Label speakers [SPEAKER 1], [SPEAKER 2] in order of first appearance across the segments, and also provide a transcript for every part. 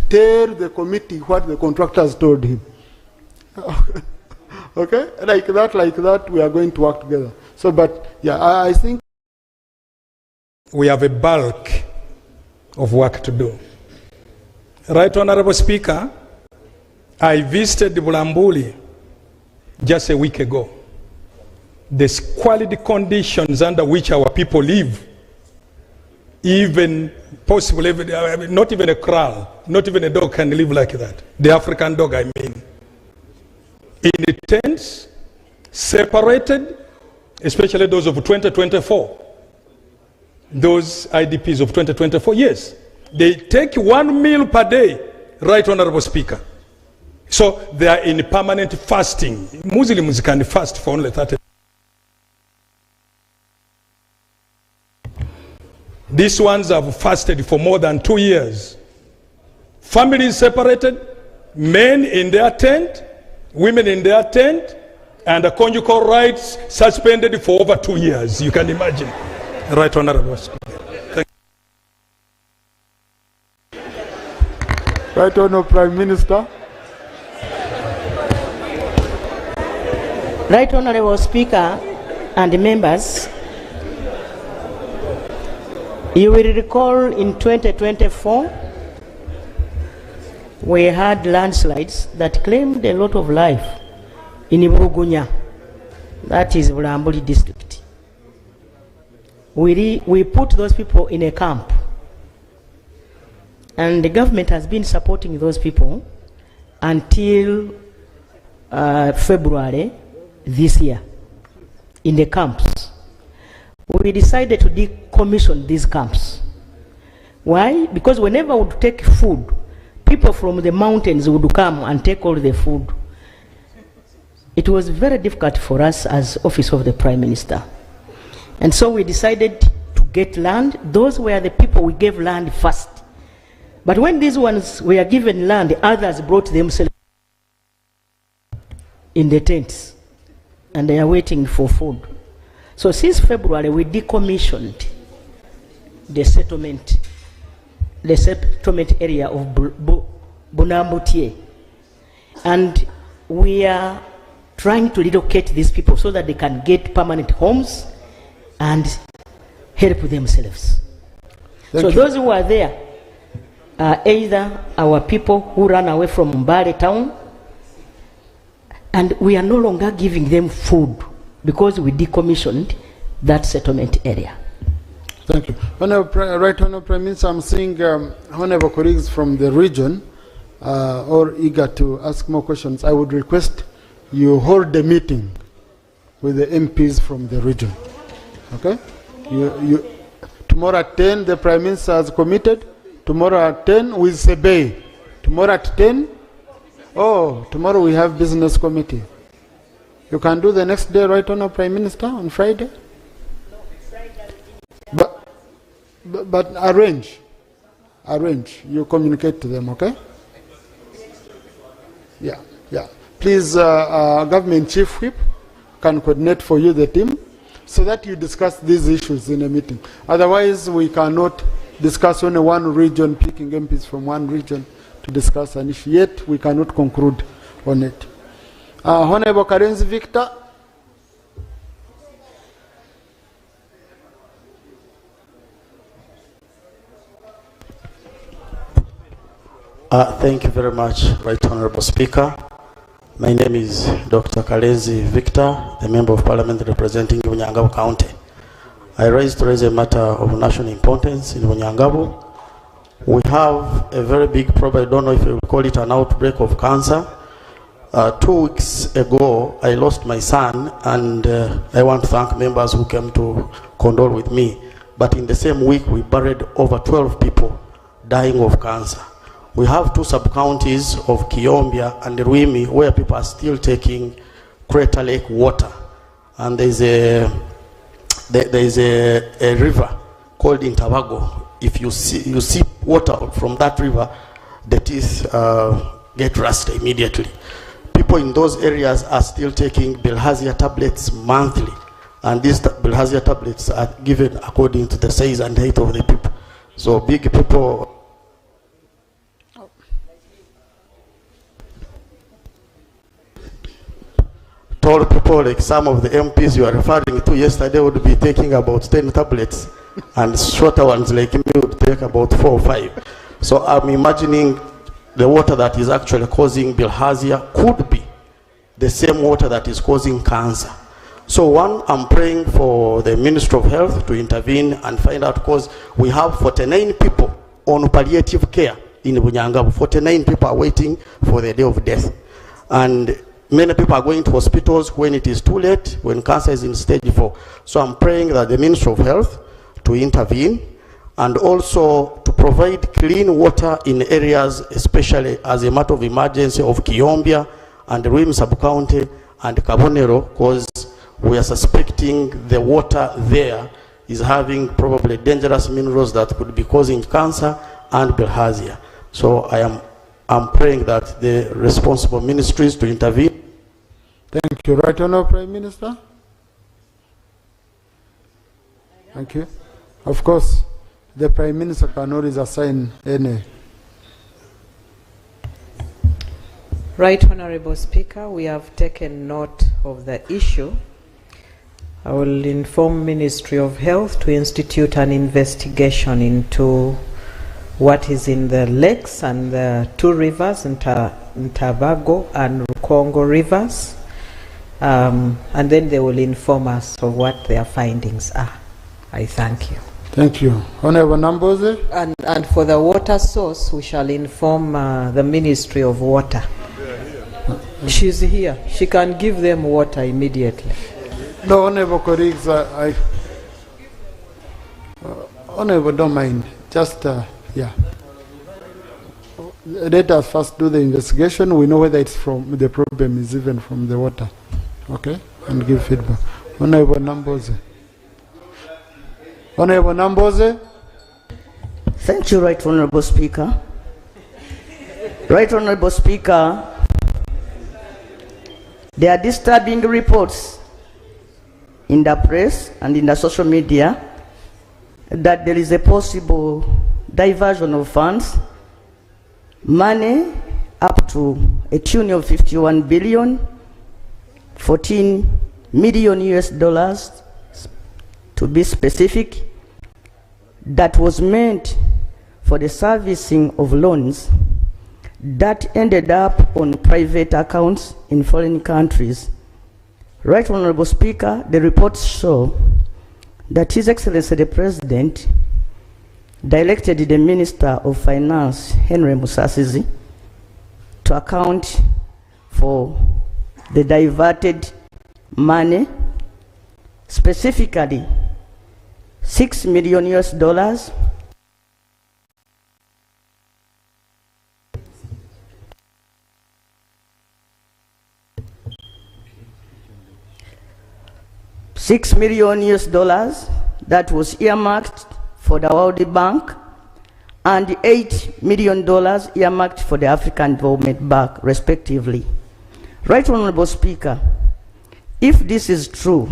[SPEAKER 1] tell the committee what the contractors told him. Okay? Like that, we are going to work together. So, but yeah, I think
[SPEAKER 2] we have a bulk of work to do. Right Honorable Speaker, I visited Bulambuli just a week ago. The squalid conditions under which our people live, even possibly, not even a kraal, not even a dog can live like that. The African dog, I mean. In the tents, separated, especially those of 2024. Those IDPs of 2024, yes. They take 1 meal per day, Right Honorable Speaker. So they are in permanent fasting. Muslims can fast for only 30 days. These ones have fasted for more than 2 years. Families separated, men in their tent, women in their tent, and the conjugal rights suspended for over 2 years. You can imagine. Right Honorable Speaker. Thank you.
[SPEAKER 1] Right Honorable Prime Minister.
[SPEAKER 3] Right Honorable Speaker and members, you will recall in 2024 we had landslides that claimed a lot of life in Ibugunya, that is Bulambuli district. We put those people in a camp, and the government has been supporting those people until February this year in the camps. We decided to decommission these camps. Why? Because whenever we would take food, people from the mountains would come and take all the food. It was very difficult for us as Office of the Prime Minister. And so we decided to get land. Those were the people we gave land first. But when these ones were given land, others brought themselves in the tents, and they are waiting for food. So since February, we decommissioned the settlement area of Bunambutie. And we are trying to relocate these people so that they can get permanent homes and help themselves. So those who are there are either our people who ran away from Mbale town, and we are no longer giving them food because we decommissioned that settlement area.
[SPEAKER 1] Thank you. Right Honorable Prime Minister, I'm seeing honorable colleagues from the region all eager to ask more questions. I would request you hold the meeting with the MPs from the region. Okay? Tomorrow at 10, the Prime Minister has committed. Tomorrow at 10 with Sebei. Tomorrow at 10. Oh, tomorrow we have business committee. You can do the next day, right, Honorable Prime Minister, on Friday? But arrange. You communicate to them, okay? Yeah. Please, Government Chief Whip can coordinate for you the team so that you discuss these issues in a meeting. Otherwise, we cannot discuss only one region, picking MPs from one region to discuss an issue. Yet, we cannot conclude on it. Honorable Karenzi Victor.
[SPEAKER 4] Thank you very much, Right Honorable Speaker. My name is Dr. Karenzi Victor, the Member of Parliament representing Bunyangabo County. I raise a matter of national importance in Bunyangabo. We have a very big problem. I don't know if you call it an outbreak of cancer. 2 weeks ago, I lost my son, and I want to thank members who came to condole with me. But in the same week, we buried over 12 people dying of cancer. We have 2 sub-counties of Kiombia and Ruimi where people are still taking Crater Lake water. And there is a river called Intabago. If you see water from that river, the teeth get rusty immediately. People in those areas are still taking bilharzia tablets monthly, and these bilharzia tablets are given according to the size and height of the people. So big people. Told people like some of the MPs you are referring to yesterday would be taking about 10 tablets and shorter ones like me would take about 4 or 5. So I'm imagining the water that is actually causing bilharzia could be the same water that is causing cancer. So one, I'm praying for the Ministry of Health to intervene and find out, because we have 49 people on palliative care in Bunyangabo. 49 people are waiting for the day of death. And many people are going to hospitals when it is too late, when cancer is in stage 4. So I'm praying that the Ministry of Health to intervene and also to provide clean water in areas, especially as a matter of emergency of Kiyombia and Ruim Sub-County and Kabonero, because we are suspecting the water there is having probably dangerous minerals that could be causing cancer and bilharzia. So I'm praying that the responsible ministries to intervene.
[SPEAKER 1] Thank you. Right Honourable Prime Minister. Thank you. Of course, the Prime Minister can always assign any.
[SPEAKER 5] Right Honourable Speaker, we have taken note of the issue. I will inform Ministry of Health to institute an investigation into what is in the lakes and the 2 rivers, Ntabago and Rukongo rivers, and then they will inform us of what their findings are. I thank you.
[SPEAKER 1] Thank you. Honourable Namboze.
[SPEAKER 5] And for the water source, we shall inform the Ministry of Water. She's here. She can give them water immediately.
[SPEAKER 1] No, Honourable colleagues, Honourable, don't mind. Just, yeah. Let us first do the investigation. We know whether it's from the problem is even from the water. Okay? And give feedback. Honourable Namboze. Honourable Namboze.
[SPEAKER 3] Thank you, Right Honourable Speaker. Right Honourable Speaker, there are disturbing reports in the press and in the social media that there is a possible diversion of funds, money up to a tune of 51 billion, 14 million US dollars to be specific, that was meant for the servicing of loans that ended up on private accounts in foreign countries. Right Honourable Speaker, the reports show that His Excellency the President directed the Minister of Finance, Henry Musasizi, to account for the diverted money, specifically $6 million US dollars, $6 million US dollars that was earmarked for the World Bank, and $8 million earmarked for the African Development Bank, respectively. Right Honourable Speaker, if this is true,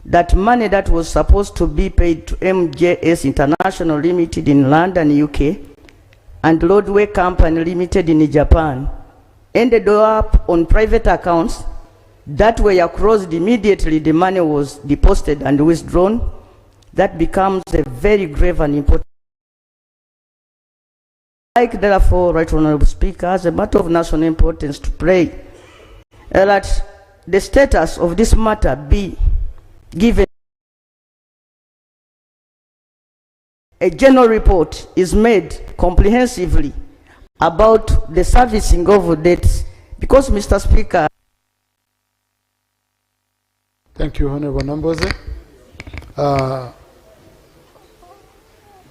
[SPEAKER 3] that money that was supposed to be paid to MJS International Limited in London, UK, and Lordway Company Limited in Japan, ended up on private accounts that were closed immediately the money was deposited and withdrawn, that becomes a very grave and important. Like, therefore, Right Honourable Speaker, as a matter of national importance, to pray that the status of this matter be given. A general report is made comprehensively about the servicing of debts, because, Mr. Speaker.
[SPEAKER 1] Thank you, Honourable Namboze.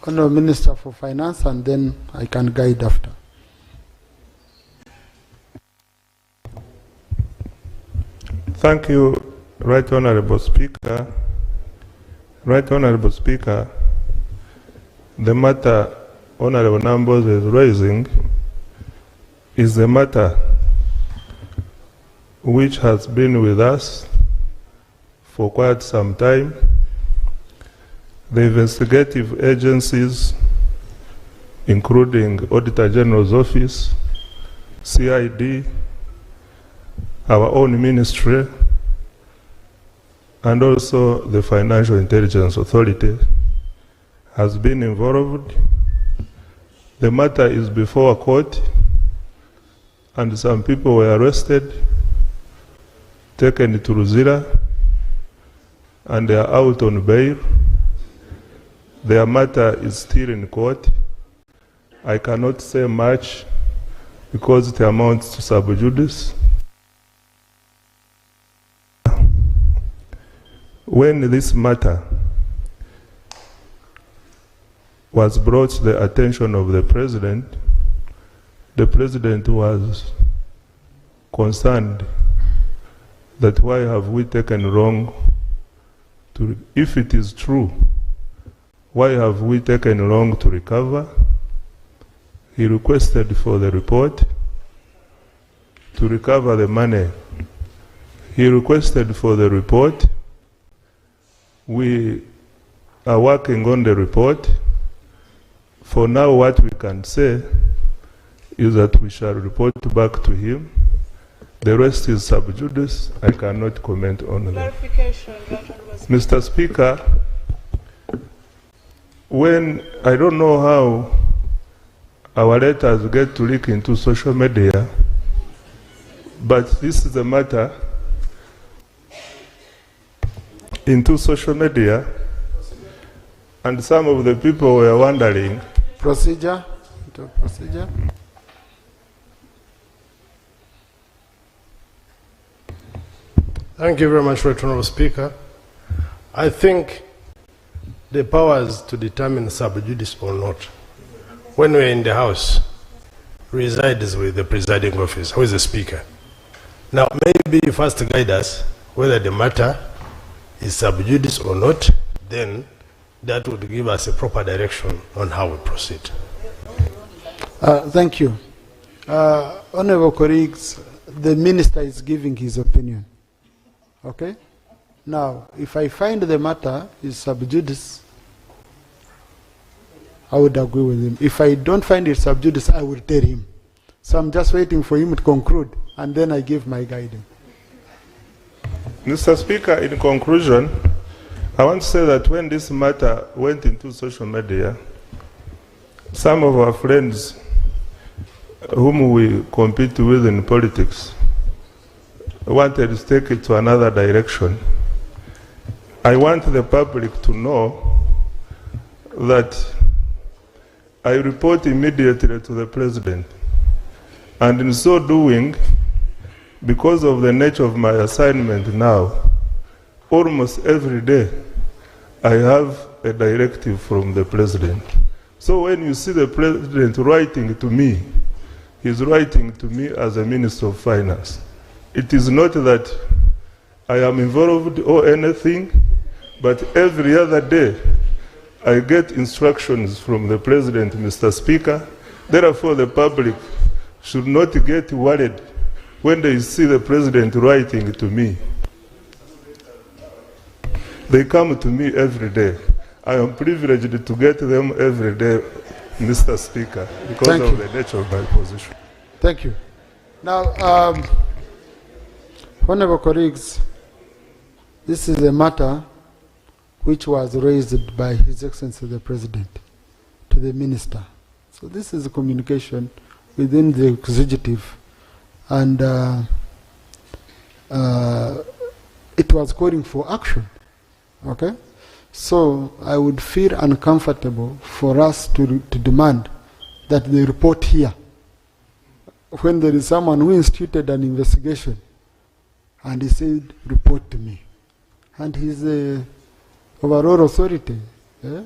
[SPEAKER 1] Honourable Minister for Finance, and then I can guide after.
[SPEAKER 6] Thank you, Right Honourable Speaker. Right Honourable Speaker, the matter Honourable Namboze is raising is a matter which has been with us for quite some time. The investigative agencies including Auditor General's Office, CID, our own ministry, and also the Financial Intelligence Authority has been involved. The matter is before a court, and some people were arrested, taken to Luzira, and they are out on bail. Their matter is still in court. I cannot say much because it amounts to sub judice. When this matter was brought to the attention of the president was concerned that why have we taken long to, if it is true, why have we taken long to recover? He requested for the report to recover the money. He requested for the report. We are working on the report. For now, what we can say is that we shall report back to him. The rest is sub judice. I cannot comment on that. Mr. Speaker, when I don't know how our letters get to leak into social media, but this is a matter into social media, and some of the people were wondering.
[SPEAKER 1] Procedure.
[SPEAKER 7] Thank you very much, Right Honourable Speaker. I think the powers to determine sub judice or not, when we're in the House, resides with the presiding officer, who is the Speaker. Now, maybe you first guide us whether the matter is sub judice or not, then that would give us a proper direction on how we proceed.
[SPEAKER 1] Thank you. Honorable colleagues, the minister is giving his opinion. Okay? Now, if I find the matter is sub judice, I would agree with him. If I don't find it sub judice, I will tell him. So I'm just waiting for him to conclude, and then I give my guidance.
[SPEAKER 6] Mr. Speaker, in conclusion, I want to say that when this matter went into social media, some of our friends whom we compete with in politics wanted to take it to another direction. I want the public to know that I report immediately to the president, and in so doing, because of the nature of my assignment now, almost every day I have a directive from the president. So when you see the president writing to me, he's writing to me as a Minister of Finance. It is not that I am involved or anything, but every other day I get instructions from the president, Mr. Speaker. Therefore, the public should not get worried when they see the president writing to me. They come to me every day. I am privileged to get them every day, Mr. Speaker, because of the nature of my position.
[SPEAKER 1] Thank you. Now, honorable colleagues, this is a matter which was raised by His Excellency the President to the Minister. So this is a communication within the executive, and it was calling for action. Okay? So I would feel uncomfortable for us to demand that they report here when there is someone who instituted an investigation and he said, report to me. And he's the overall authority.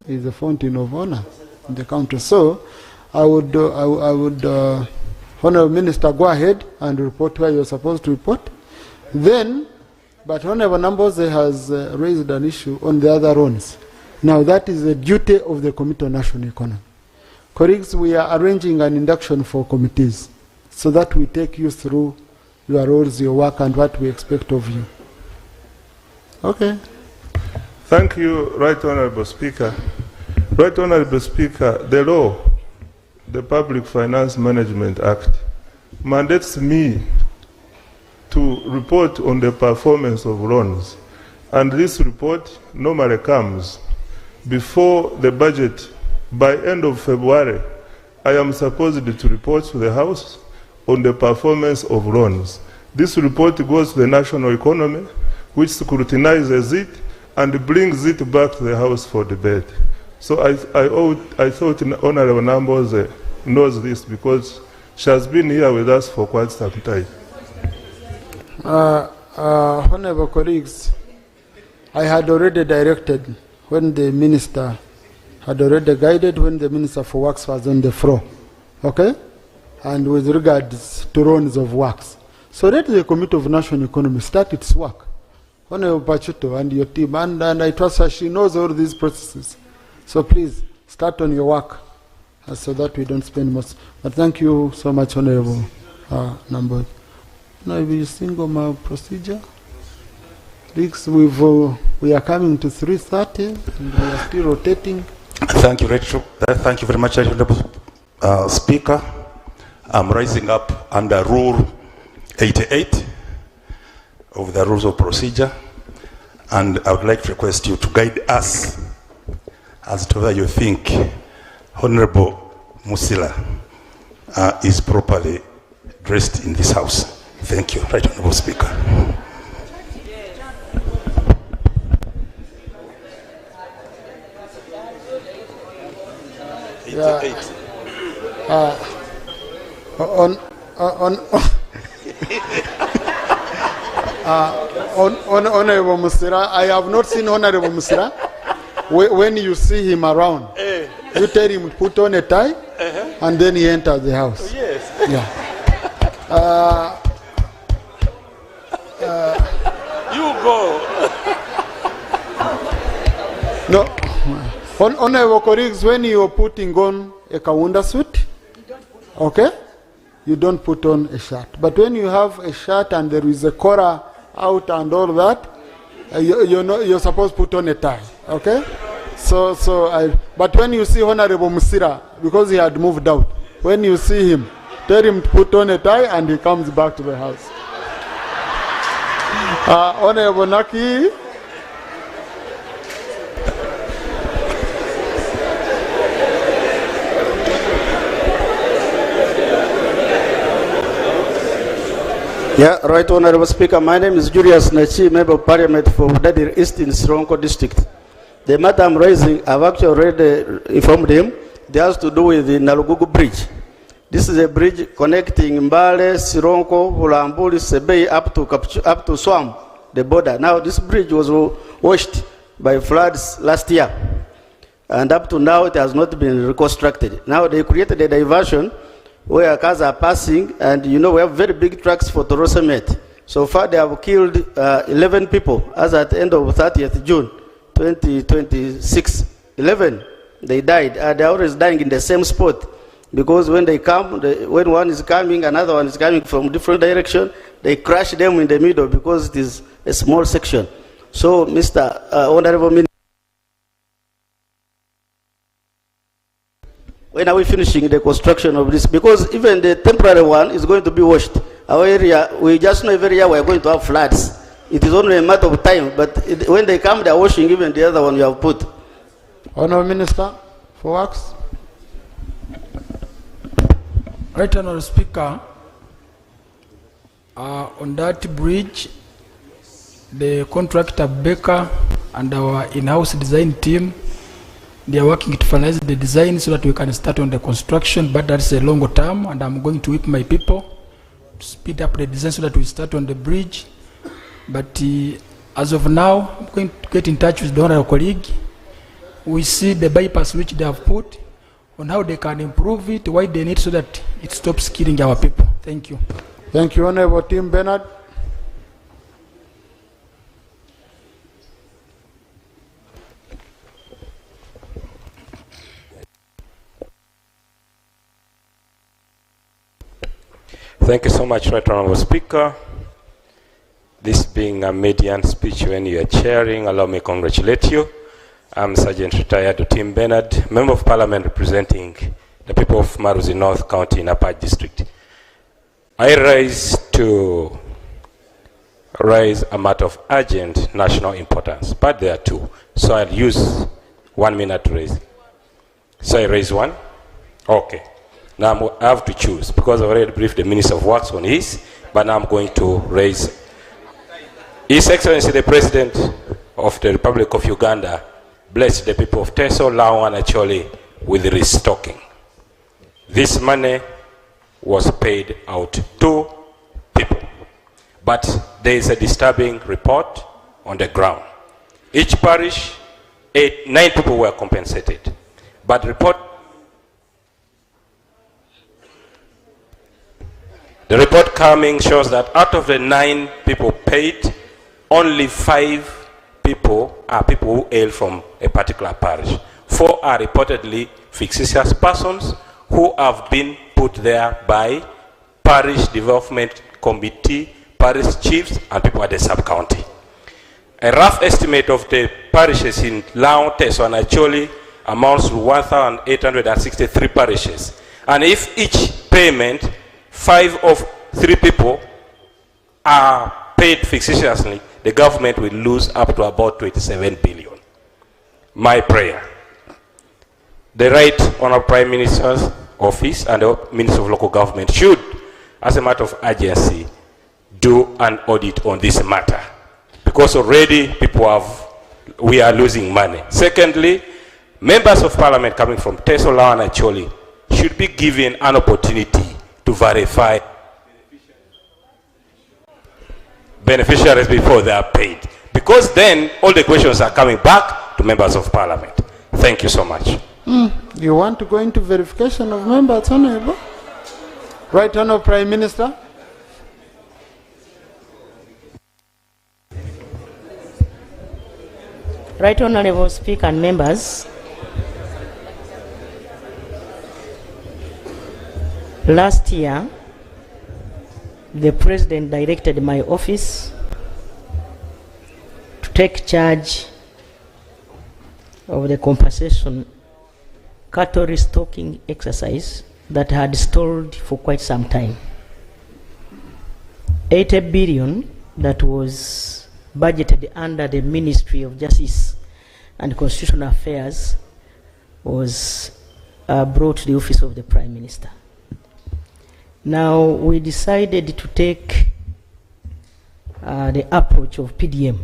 [SPEAKER 1] He's a fountain of honor in the country. So I would Honorable Minister, go ahead and report where you're supposed to report. Then, but Honorable Namboze has raised an issue on the other ones. Now that is the duty of the Committee on National Economy. Colleagues, we are arranging an induction for committees so that we take you through your roles, your work, and what we expect of you. Okay.
[SPEAKER 6] Thank you, Right Honorable Speaker. Right Honorable Speaker, the law the Public Finance Management Act mandates me to report on the performance of loans. And this report normally comes before the budget. By end of February, I am supposed to report to the House on the performance of loans. This report goes to the national economy, which scrutinizes it and brings it back to the House for debate. So I thought Honorable Namboze knows this because she has been here with us for quite some time.
[SPEAKER 1] Honorable colleagues, I had already directed when the minister had already guided when the Minister for Works was on the floor, okay? And with regards to loans of works. So let the Committee of National Economy start its work. Honorable Pachuto and your team, and I trust her, she knows all these processes. So please, start on your work so that we don't spend much. But thank you so much, Honorable Namboy. Now we single my procedure. We are coming to 3:30 and we are still rotating.
[SPEAKER 8] Thank you, Rachel. Thank you very much, Honorable Speaker. I'm rising up under Rule 88 of the Rules of Procedure, and I would like to request you to guide us as to whether you think Honorable Musila is properly dressed in this House. Thank you, Right Honorable Speaker.
[SPEAKER 1] Honorable Musira, I have not seen Honorable Musira. When you see him around, you tell him to put on a tie, and then he enters the house.
[SPEAKER 8] Yes.
[SPEAKER 1] Yeah.
[SPEAKER 8] You go.
[SPEAKER 1] No. Honorable colleagues, when you are putting on a Kaunda suit, okay, you don't put on a shirt. But when you have a shirt and there is a collar out and all that, you're supposed to put on a tie, okay? But when you see Honorable Musira, because he had moved out, when you see him, tell him to put on a tie and he comes back to the house. Honorable Naki.
[SPEAKER 4] Yeah, Right Honorable Speaker, my name is Julius Nachi, Member of Parliament for Dadir East in Sironko District. The matter I'm raising, I've actually already informed him. It has to do with the Nalugugu Bridge. This is a bridge connecting Mbale, Sironko, Hulambuli, Sebei up to Swam, the border. Now this bridge was washed by floods last year, and up to now it has not been reconstructed. Now they created a diversion where cars are passing, and you know we have very big trucks for Toro Cement. So far they have killed 11 people as at the end of 30th June 2026. 11, they died. They're always dying in the same spot, because when they come, when one is coming, another one is coming from different direction, they crash them in the middle because it is a small section. So Mr. Honorable Minister, when are we finishing the construction of this? Because even the temporary one is going to be washed. Our area, we just know every year we are going to have floods. It is only a matter of time, but when they come, they are washing even the other one you have put.
[SPEAKER 1] Honourable Minister for Works.
[SPEAKER 9] Right, Honourable Speaker, on that bridge, the contractor Baker and our in-house design team, they are working to finalize the design so that we can start on the construction, but that's a longer term, and I'm going to whip my people to speed up the design so that we start on the bridge. But as of now, I'm going to get in touch with the honorable colleague. We see the bypass which they have put on how they can improve it, why they need, so that it stops killing our people. Thank you.
[SPEAKER 1] Thank you, Honorable Tim Bernard.
[SPEAKER 10] Thank you so much, Right Honorable Speaker. This being a median speech when you are chairing, allow me to congratulate you. I'm Sergeant Retired Tim Bernard, Member of Parliament representing the people of Maruzi North County in Upper District. I rise a matter of urgent national importance, but there are two. So I'll use 1 minute to raise. So I raise one? Okay. Now I have to choose, because I've already briefed the Minister of Works on his, but now I'm going to raise. His Excellency the President of the Republic of Uganda blessed the people of Teso, Lao and Acholi with restocking. This money was paid out to people. But there is a disturbing report on the ground. Each parish, 9 people were compensated. But the report coming shows that out of the 9 people paid, only 5 people are people who hail from a particular parish. 4 are reportedly fictitious persons who have been put there by parish development committee, parish chiefs, and people at the sub-county. A rough estimate of the parishes in Lao, Teso, and Acholi amounts to 1,863 parishes. And if each payment, 5 of 3 people are paid fictitiously, the government will lose up to about 27 billion. My prayer, the Right Honourable Prime Minister's Office and the Minister of Local Government should, as a matter of urgency, do an audit on this matter. Because already we are losing money. Secondly, members of parliament coming from Teso, Lao and Acholi should be given an opportunity to verify beneficiaries before they are paid. Because then all the questions are coming back to members of parliament. Thank you so much.
[SPEAKER 1] You want to go into verification of members, Honorable? Right Honourable Prime Minister?
[SPEAKER 3] Right Honourable Speaker and members, last year, the President directed my office to take charge of the compensation cattle restocking exercise that had stalled for quite some time. 80 billion that was budgeted under the Ministry of Justice and Constitutional Affairs was brought to the office of the Prime Minister. Now we decided to take the approach of PDM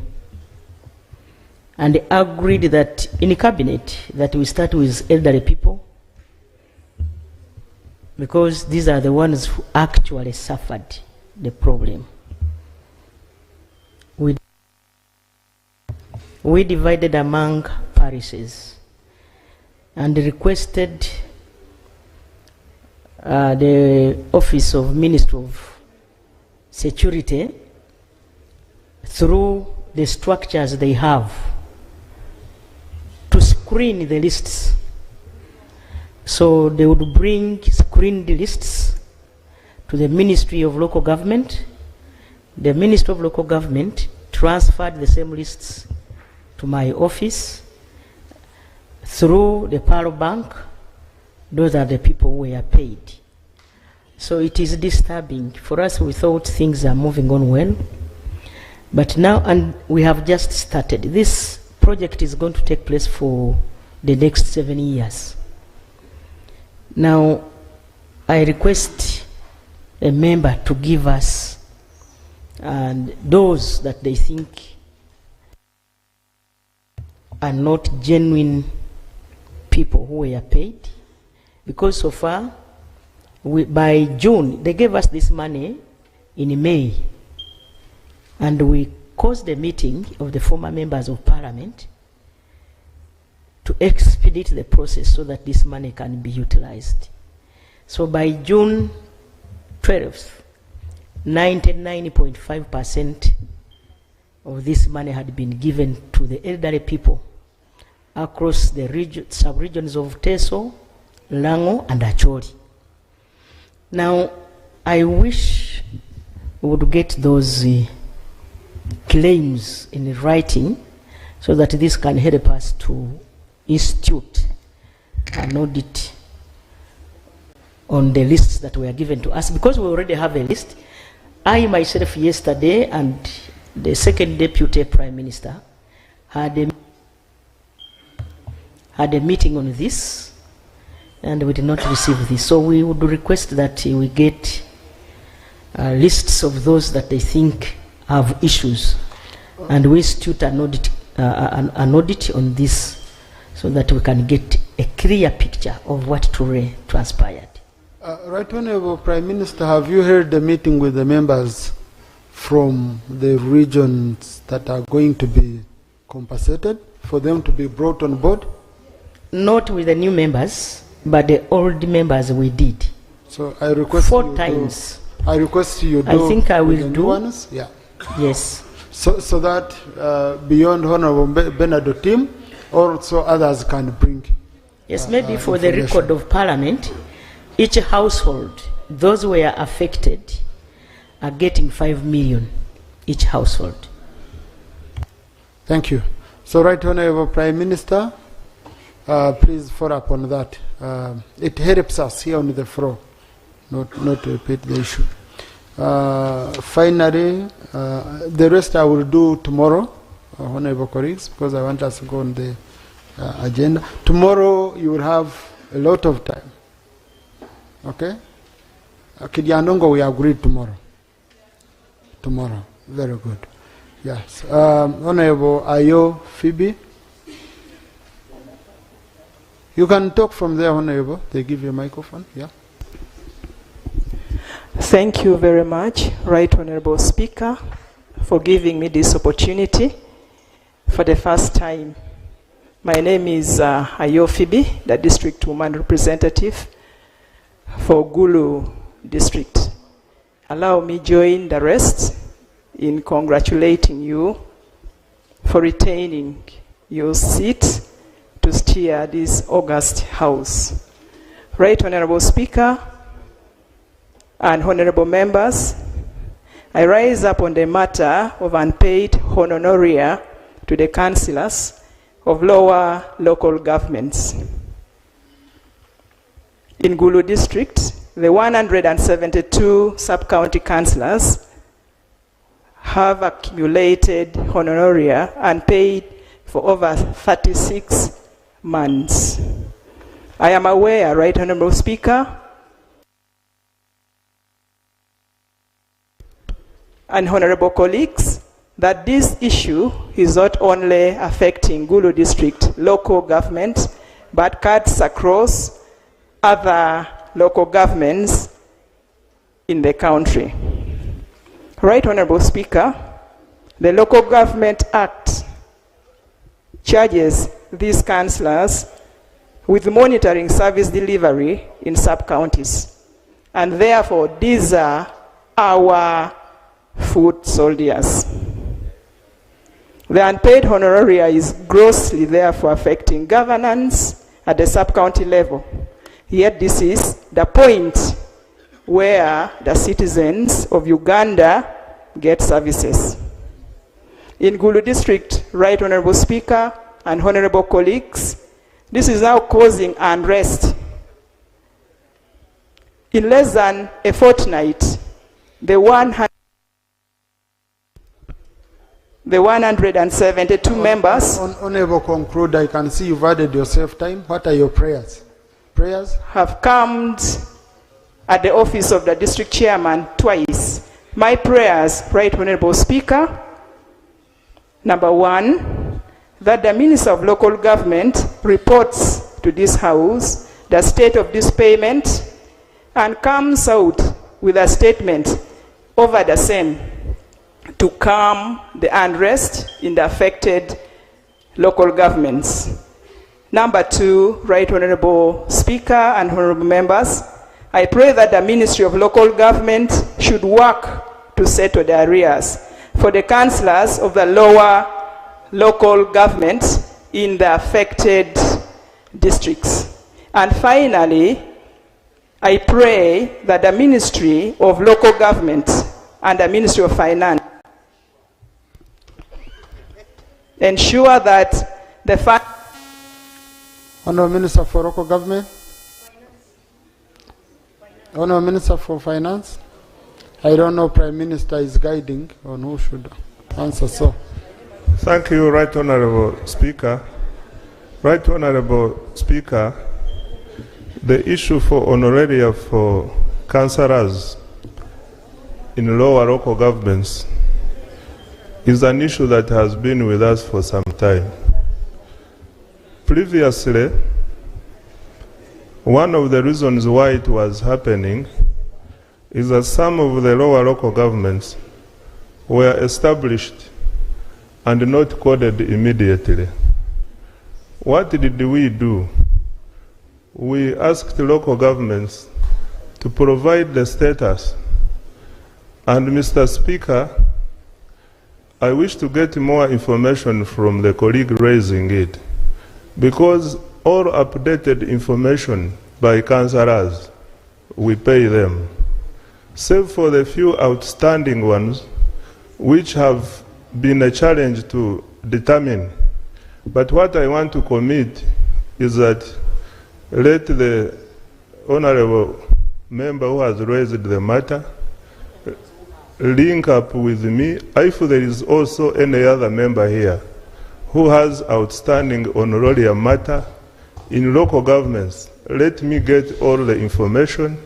[SPEAKER 3] and agreed that in cabinet that we start with elderly people, because these are the ones who actually suffered the problem. We divided among parishes and requested the Office of Minister of Security, through the structures they have, to screen the lists. So they would bring screened lists to the Ministry of Local Government. The Ministry of Local Government transferred the same lists to my office through the Paro Bank. Those are the people who were paid. So it is disturbing. For us, we thought things are moving on well. But now, and we have just started. This project is going to take place for the next 7 years. Now, I request a member to give us and those that they think are not genuine people who were paid, because so far, by June, they gave us this money in May, and we caused a meeting of the former members of parliament to expedite the process so that this money can be utilized. So by June 12th, 99.5% of this money had been given to the elderly people across the sub-regions of Teso, Lango, and Acholi. Now, I wish we would get those claims in writing so that this can help us to institute an audit on the lists that were given to us, because we already have a list. I myself yesterday and the second deputy prime minister had a meeting on this, and we did not receive this. So we would request that we get lists of those that they think have issues, and we institute an audit on this, so that we can get a clear picture of what truly transpired.
[SPEAKER 1] Right Honorable Prime Minister, have you heard the meeting with the members from the regions that are going to be compensated, for them to be brought on board?
[SPEAKER 3] Not with the new members, but the old members we did.
[SPEAKER 1] So I request
[SPEAKER 3] 4 times.
[SPEAKER 1] I request you do.
[SPEAKER 3] I think I will
[SPEAKER 1] the
[SPEAKER 3] do.
[SPEAKER 1] New ones? Yeah.
[SPEAKER 3] Yes.
[SPEAKER 1] So that beyond Honorable Bernardo team, also others can bring.
[SPEAKER 3] Yes, maybe for the record of Parliament, each household, those who were affected, are getting 5 million each household.
[SPEAKER 1] Thank you. So, Right Honorable Prime Minister, please follow up on that. It helps us here on the floor, not to repeat the issue. Finally, the rest I will do tomorrow, Honorable colleagues, because I want us to go on the agenda. Tomorrow you will have a lot of time. Okay? Kidiandongo, we agreed tomorrow. Tomorrow. Very good. Yes. Honorable Ayo Phoebe. You can talk from there, Honorable. They give you a microphone. Yeah.
[SPEAKER 11] Thank you very much, Right Honorable Speaker, for giving me this opportunity for the first time. My name is Ayo Phoebe, the District Woman Representative for Gulu District. Allow me join the rest in congratulating you for retaining your seat to steer this august House. Right Honorable Speaker and honorable members, I rise up on the matter of unpaid honoraria to the councillors of lower local governments. In Gulu District, the 172 sub-county councillors have accumulated honoraria unpaid for over 36 months. I am aware, Right Honorable Speaker, and honorable colleagues, that this issue is not only affecting Gulu District local government, but cuts across other local governments in the country. Right Honorable Speaker, the Local Government Act charges these councillors with monitoring service delivery in sub-counties, and therefore these are our foot soldiers. The unpaid honoraria is grossly therefore affecting governance at the sub-county level. Yet this is the point where the citizens of Uganda get services. In Gulu District, Right Honorable Speaker and honorable colleagues, this is now causing unrest. In less than a fortnight, the 172 members...
[SPEAKER 1] Honorable, conclude. I can see you've added yourself time. What are your prayers? Prayers?
[SPEAKER 11] Have come at the office of the district chairman twice. My prayers, Right Honorable Speaker, number 1, that the Minister of Local Government reports to this House the state of this payment and comes out with a statement over the same to calm the unrest in the affected local governments. Number 2, Right Honorable Speaker and honorable members, I pray that the Ministry of Local Government should work to settle the arrears for the councillors of the lower local government in the affected districts. And finally, I pray that the Ministry of Local Government and the Ministry of Finance ensure that the
[SPEAKER 1] Honorable Minister for Local Government. Honourable Minister for Finance. I don't know, Prime Minister is guiding on who should answer so.
[SPEAKER 6] Thank you, Right Honourable Speaker. Right Honourable Speaker, the issue for honoraria for councillors in lower local governments is an issue that has been with us for some time. Previously, one of the reasons why it was happening is that some of the lower local governments were established and not coded immediately. What did we do? We asked local governments to provide the status. And Mr. Speaker, I wish to get more information from the colleague raising it, because all updated information by councillors, we pay them, save for the few outstanding ones which have been a challenge to determine. But what I want to commit is that let the honourable member who has raised the matter link up with me. If there is also any other member here who has outstanding honoraria matter in local governments, let me get all the information,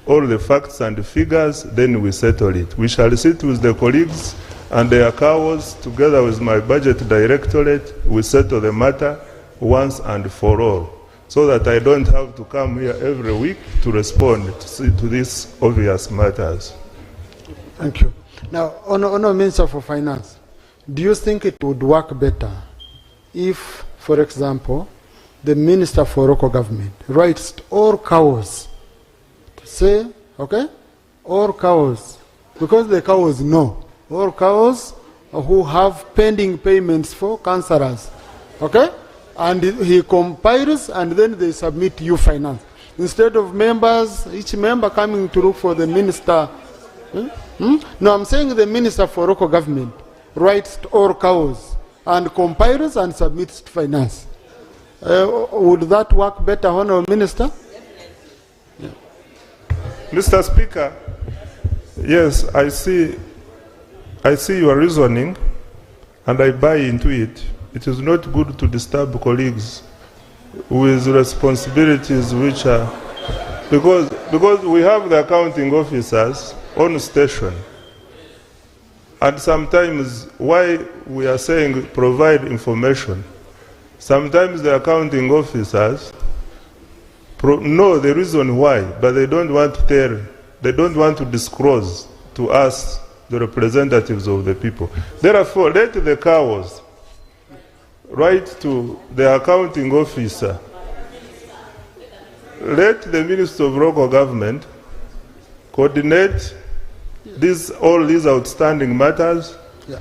[SPEAKER 6] all the facts and figures, then we settle it. We shall sit with the colleagues and their cows together with my budget directorate. We settle the matter once and for all, so that I don't have to come here every week to respond to these obvious matters.
[SPEAKER 1] Thank you. Now, Honourable Minister for Finance, do you think it would work better if, for example, the Minister for Local Government writes all cows to say, okay, all cows, because the cows know, all cows who have pending payments for councillors, okay? And he compiles and then they submit you finance. Instead of members, each member coming to look for the minister. No, I'm saying the Minister for Local Government writes all cows and compiles and submits to finance. Would that work better, Honourable Minister?
[SPEAKER 6] Yeah. Mr. Speaker, yes, I see your reasoning and I buy into it. It is not good to disturb colleagues with responsibilities which are, because we have the accounting officers on station, and sometimes why we are saying provide information, sometimes the accounting officers know the reason why, but they don't want to tell, they don't want to disclose to us, the representatives of the people. Therefore, let the cows write to the accounting officer, let the Minister of Local Government coordinate all these outstanding matters, yeah.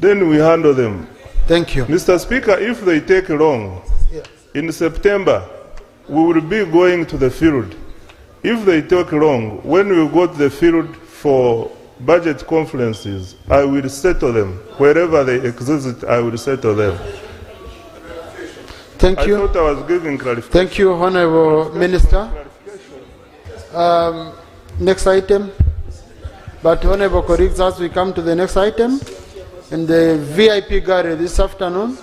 [SPEAKER 6] Then we handle them.
[SPEAKER 1] Thank you.
[SPEAKER 6] Mr. Speaker, if they take long, yeah. In September, we will be going to the field. If they take long, when we go to the field for budget conferences, I will settle them. Wherever they exist, I will settle them.
[SPEAKER 1] Thank you.
[SPEAKER 6] I thought I was giving clarification.
[SPEAKER 1] Thank you, Honourable Minister. Next item. But Honourable colleagues, as we come to the next item, in the VIP gallery this afternoon,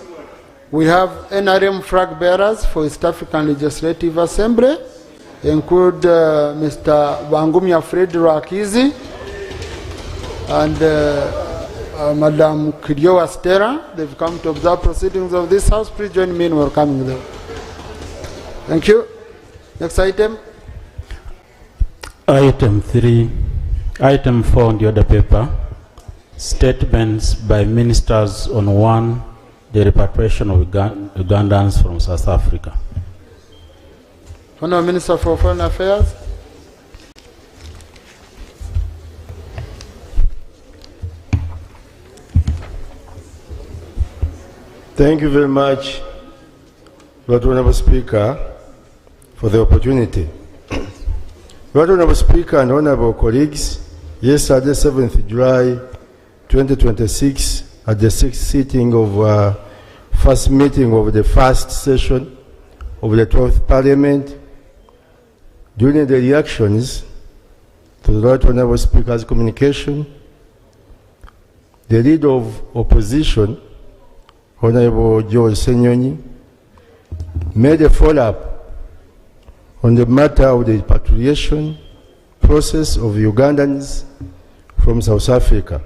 [SPEAKER 1] we have NRM flag bearers for East African Legislative Assembly, include Mr. Bangumya Fred Rakizi and Madam Kiriowa Stera. They've come to observe proceedings of this House. Please join me in welcoming them. Thank you. Next item.
[SPEAKER 12] Item 3. Item 4 on the order paper. Statements by ministers on 1, the repatriation of Ugandans from South Africa.
[SPEAKER 1] Honourable Minister for Foreign Affairs.
[SPEAKER 13] Thank you very much, Lord Honourable Speaker, for the opportunity. Lord Honourable Speaker and Honourable colleagues, yesterday, 7th July 2026, at the 6th sitting of first meeting of the first session of the 12th Parliament, during the reactions to the Right Honourable Speaker's communication, the Leader of Opposition, Honourable George Senyonyi, made a follow-up on the matter of the repatriation process of Ugandans from South Africa.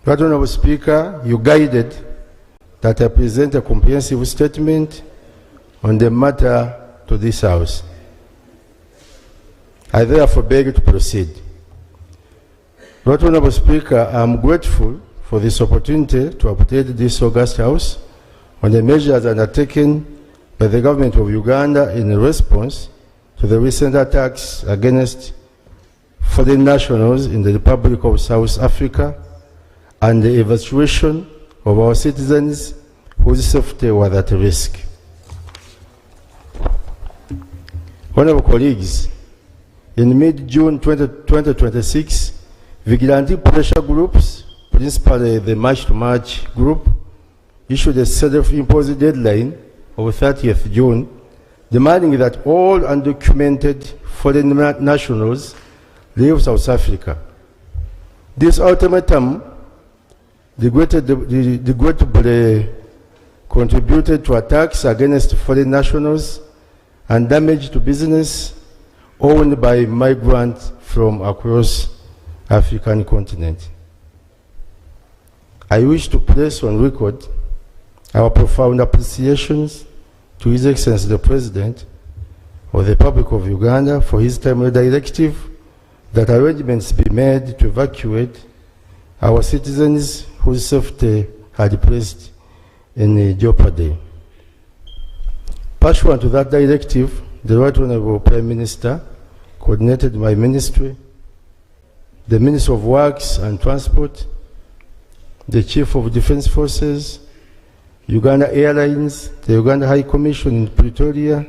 [SPEAKER 13] Right Honourable Speaker, you guided that I present a comprehensive statement on the matter to this House. I therefore beg to proceed. Right Honourable Speaker, I am grateful for this opportunity to update this august House on the measures undertaken by the government of Uganda in response to the recent attacks against foreign nationals in the Republic of South Africa and the evacuation of our citizens whose safety was at risk. Honourable colleagues, in mid-June 2026, vigilante pressure groups, principally the March to March group, issued a self-imposed deadline of 30th June, demanding that all undocumented foreign nationals leave South Africa. This ultimatum regrettably contributed to attacks against foreign nationals and damage to business owned by migrants from across African continent. I wish to place on record our profound appreciations to His Excellency the President of the Republic of Uganda for his timely directive that arrangements be made to evacuate our citizens whose safety had placed in jeopardy. Pursuant to that directive, the Right Honourable Prime Minister coordinated my ministry, the Minister of Works and Transport, the Chief of Defence Forces, Uganda Airlines, the Uganda High Commission in Pretoria,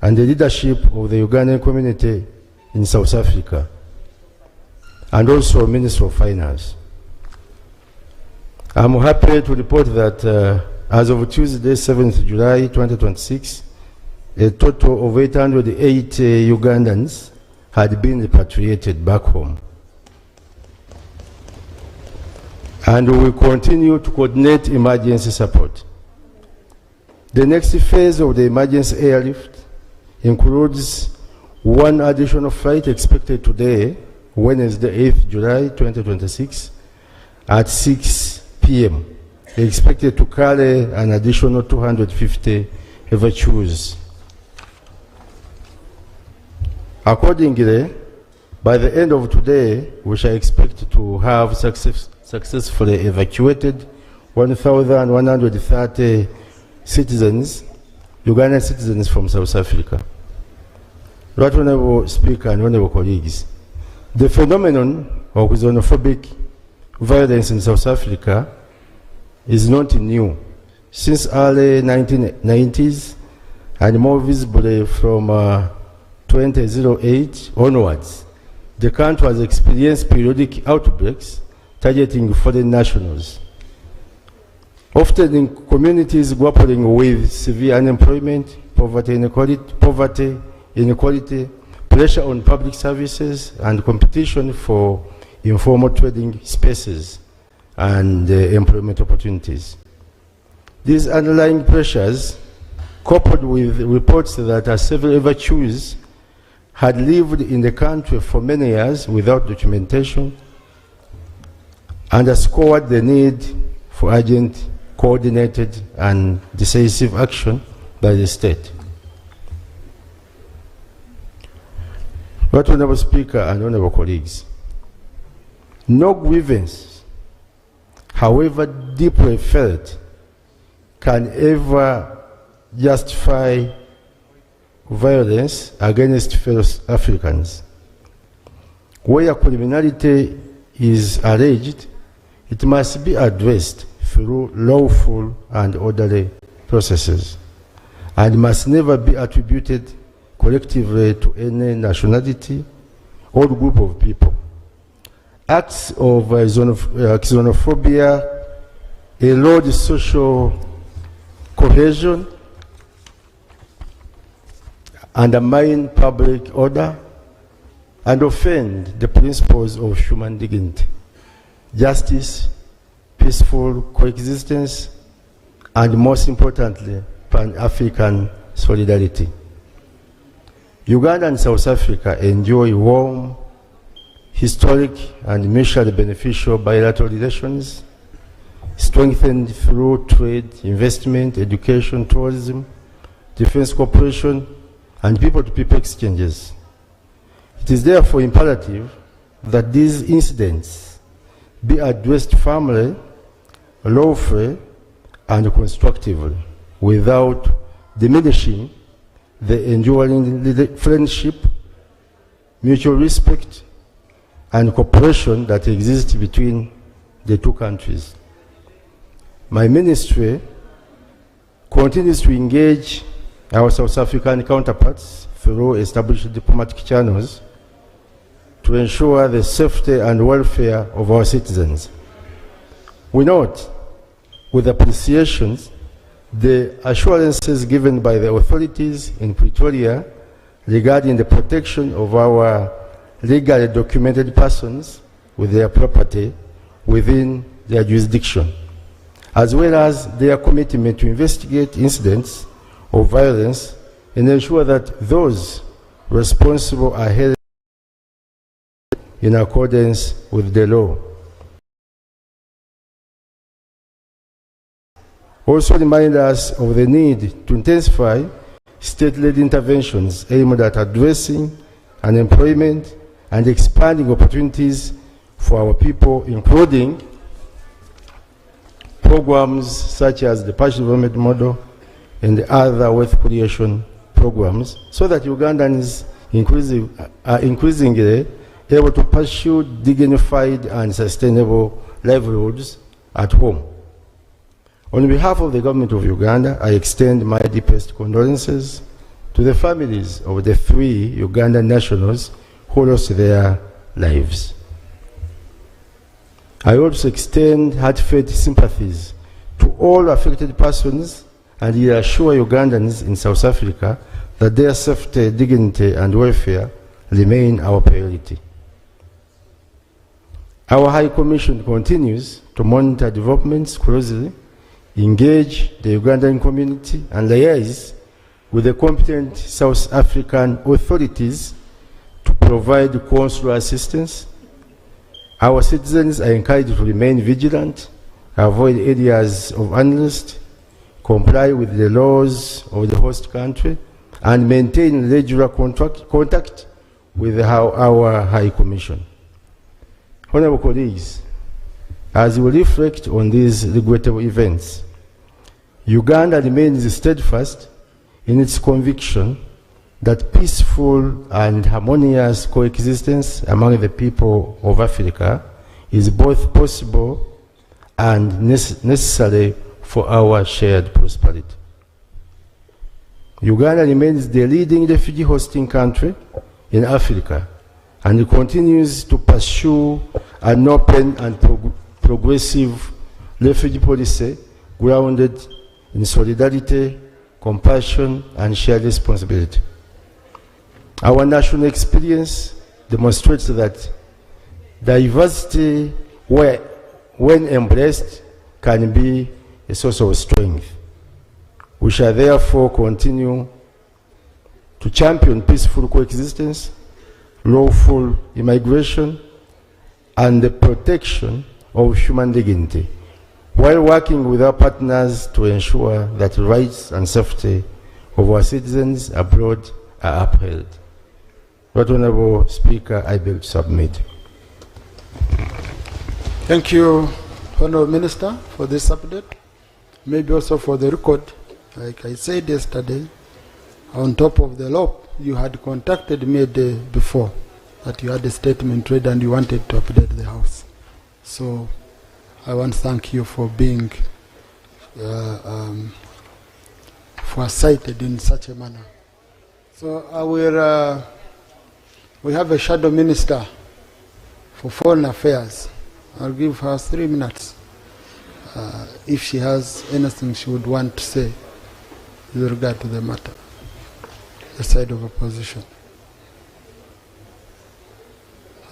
[SPEAKER 13] and the leadership of the Ugandan community in South Africa, and also Minister of Finance. I'm happy to report that as of Tuesday, 7th July 2026, a total of 808 Ugandans had been repatriated back home. And we will continue to coordinate emergency support. The next phase of the emergency airlift includes one additional flight expected today, Wednesday, 8th July 2026, at 6 p.m. expected to carry an additional 250 evacuees. Accordingly, by the end of today, we shall expect to have successfully evacuated 1,130 citizens, Ugandan citizens from South Africa. Right Honourable Speaker and Honourable colleagues, the phenomenon of xenophobic violence in South Africa is not new. Since early 1990s and more visibly from 2008 onwards, the country has experienced periodic outbreaks targeting foreign nationals, often in communities grappling with severe unemployment, poverty, inequality, pressure on public services, and competition for informal trading spaces and employment opportunities. These underlying pressures, coupled with reports that several evacuees had lived in the country for many years without documentation, underscored the need for urgent, coordinated, and decisive action by the state. Right Honourable Speaker and Honourable colleagues, no grievance, however deeply felt, can ever justify violence against fellow Africans. Where criminality is alleged, it must be addressed through lawful and orderly processes, and must never be attributed collectively to any nationality or group of people. Acts of xenophobia erode social cohesion, undermine public order, and offend the principles of human dignity, justice, peaceful coexistence, and most importantly, Pan-African solidarity. Uganda and South Africa enjoy warm, historic, and mutually beneficial bilateral relations, strengthened through trade, investment, education, tourism, defense cooperation, and people-to-people exchanges. It is therefore imperative that these incidents be addressed firmly, lawfully, and constructively, without diminishing the enduring friendship, mutual respect, and cooperation that exists between the two countries. My ministry continues to engage our South African counterparts through established diplomatic channels to ensure the safety and welfare of our citizens. We note with appreciation the assurances given by the authorities in Pretoria regarding the protection of our legally documented persons with their property within their jurisdiction, as well as their commitment to investigate incidents of violence and ensure that those responsible are held in accordance with the law. Also remind us of the need to intensify state-led interventions aimed at addressing unemployment and expanding opportunities for our people, including programs such as the Partial Development Model and the other wealth creation programs, so that Ugandans are increasingly able to pursue dignified and sustainable livelihoods at home. On behalf of the government of Uganda, I extend my deepest condolences to the families of the 3 Ugandan nationals who lost their lives. I also extend heartfelt sympathies to all affected persons and reassure Ugandans in South Africa that their safety, dignity, and welfare remain our priority. Our High Commission continues to monitor developments closely, engage the Ugandan community, and liaise with the competent South African authorities to provide consular assistance. Our citizens are encouraged to remain vigilant, avoid areas of unrest, comply with the laws of the host country, and maintain regular contact with our High Commission. Honorable colleagues, as we reflect on these regrettable events, Uganda remains steadfast in its conviction that peaceful and harmonious coexistence among the people of Africa is both possible and necessary for our shared prosperity. Uganda remains the leading refugee hosting country in Africa and continues to pursue an open and progressive refugee policy grounded in solidarity, compassion, and shared responsibility. Our national experience demonstrates that diversity, when embraced, can be a source of strength. We shall therefore continue to champion peaceful coexistence, lawful immigration, and the protection of human dignity, while working with our partners to ensure that rights and safety of our citizens abroad are upheld. Right Honorable Speaker, I beg to submit.
[SPEAKER 1] Thank you, Honorable Minister, for this update. Maybe also for the record, like I said yesterday, on top of the law, you had contacted me a day before that you had a statement read and you wanted to update the House. So I want to thank you for being foresighted in such a manner. So I will, we have a shadow minister for foreign affairs. I'll give her 3 minutes if she has anything she would want to say with regard to the matter, the side of opposition.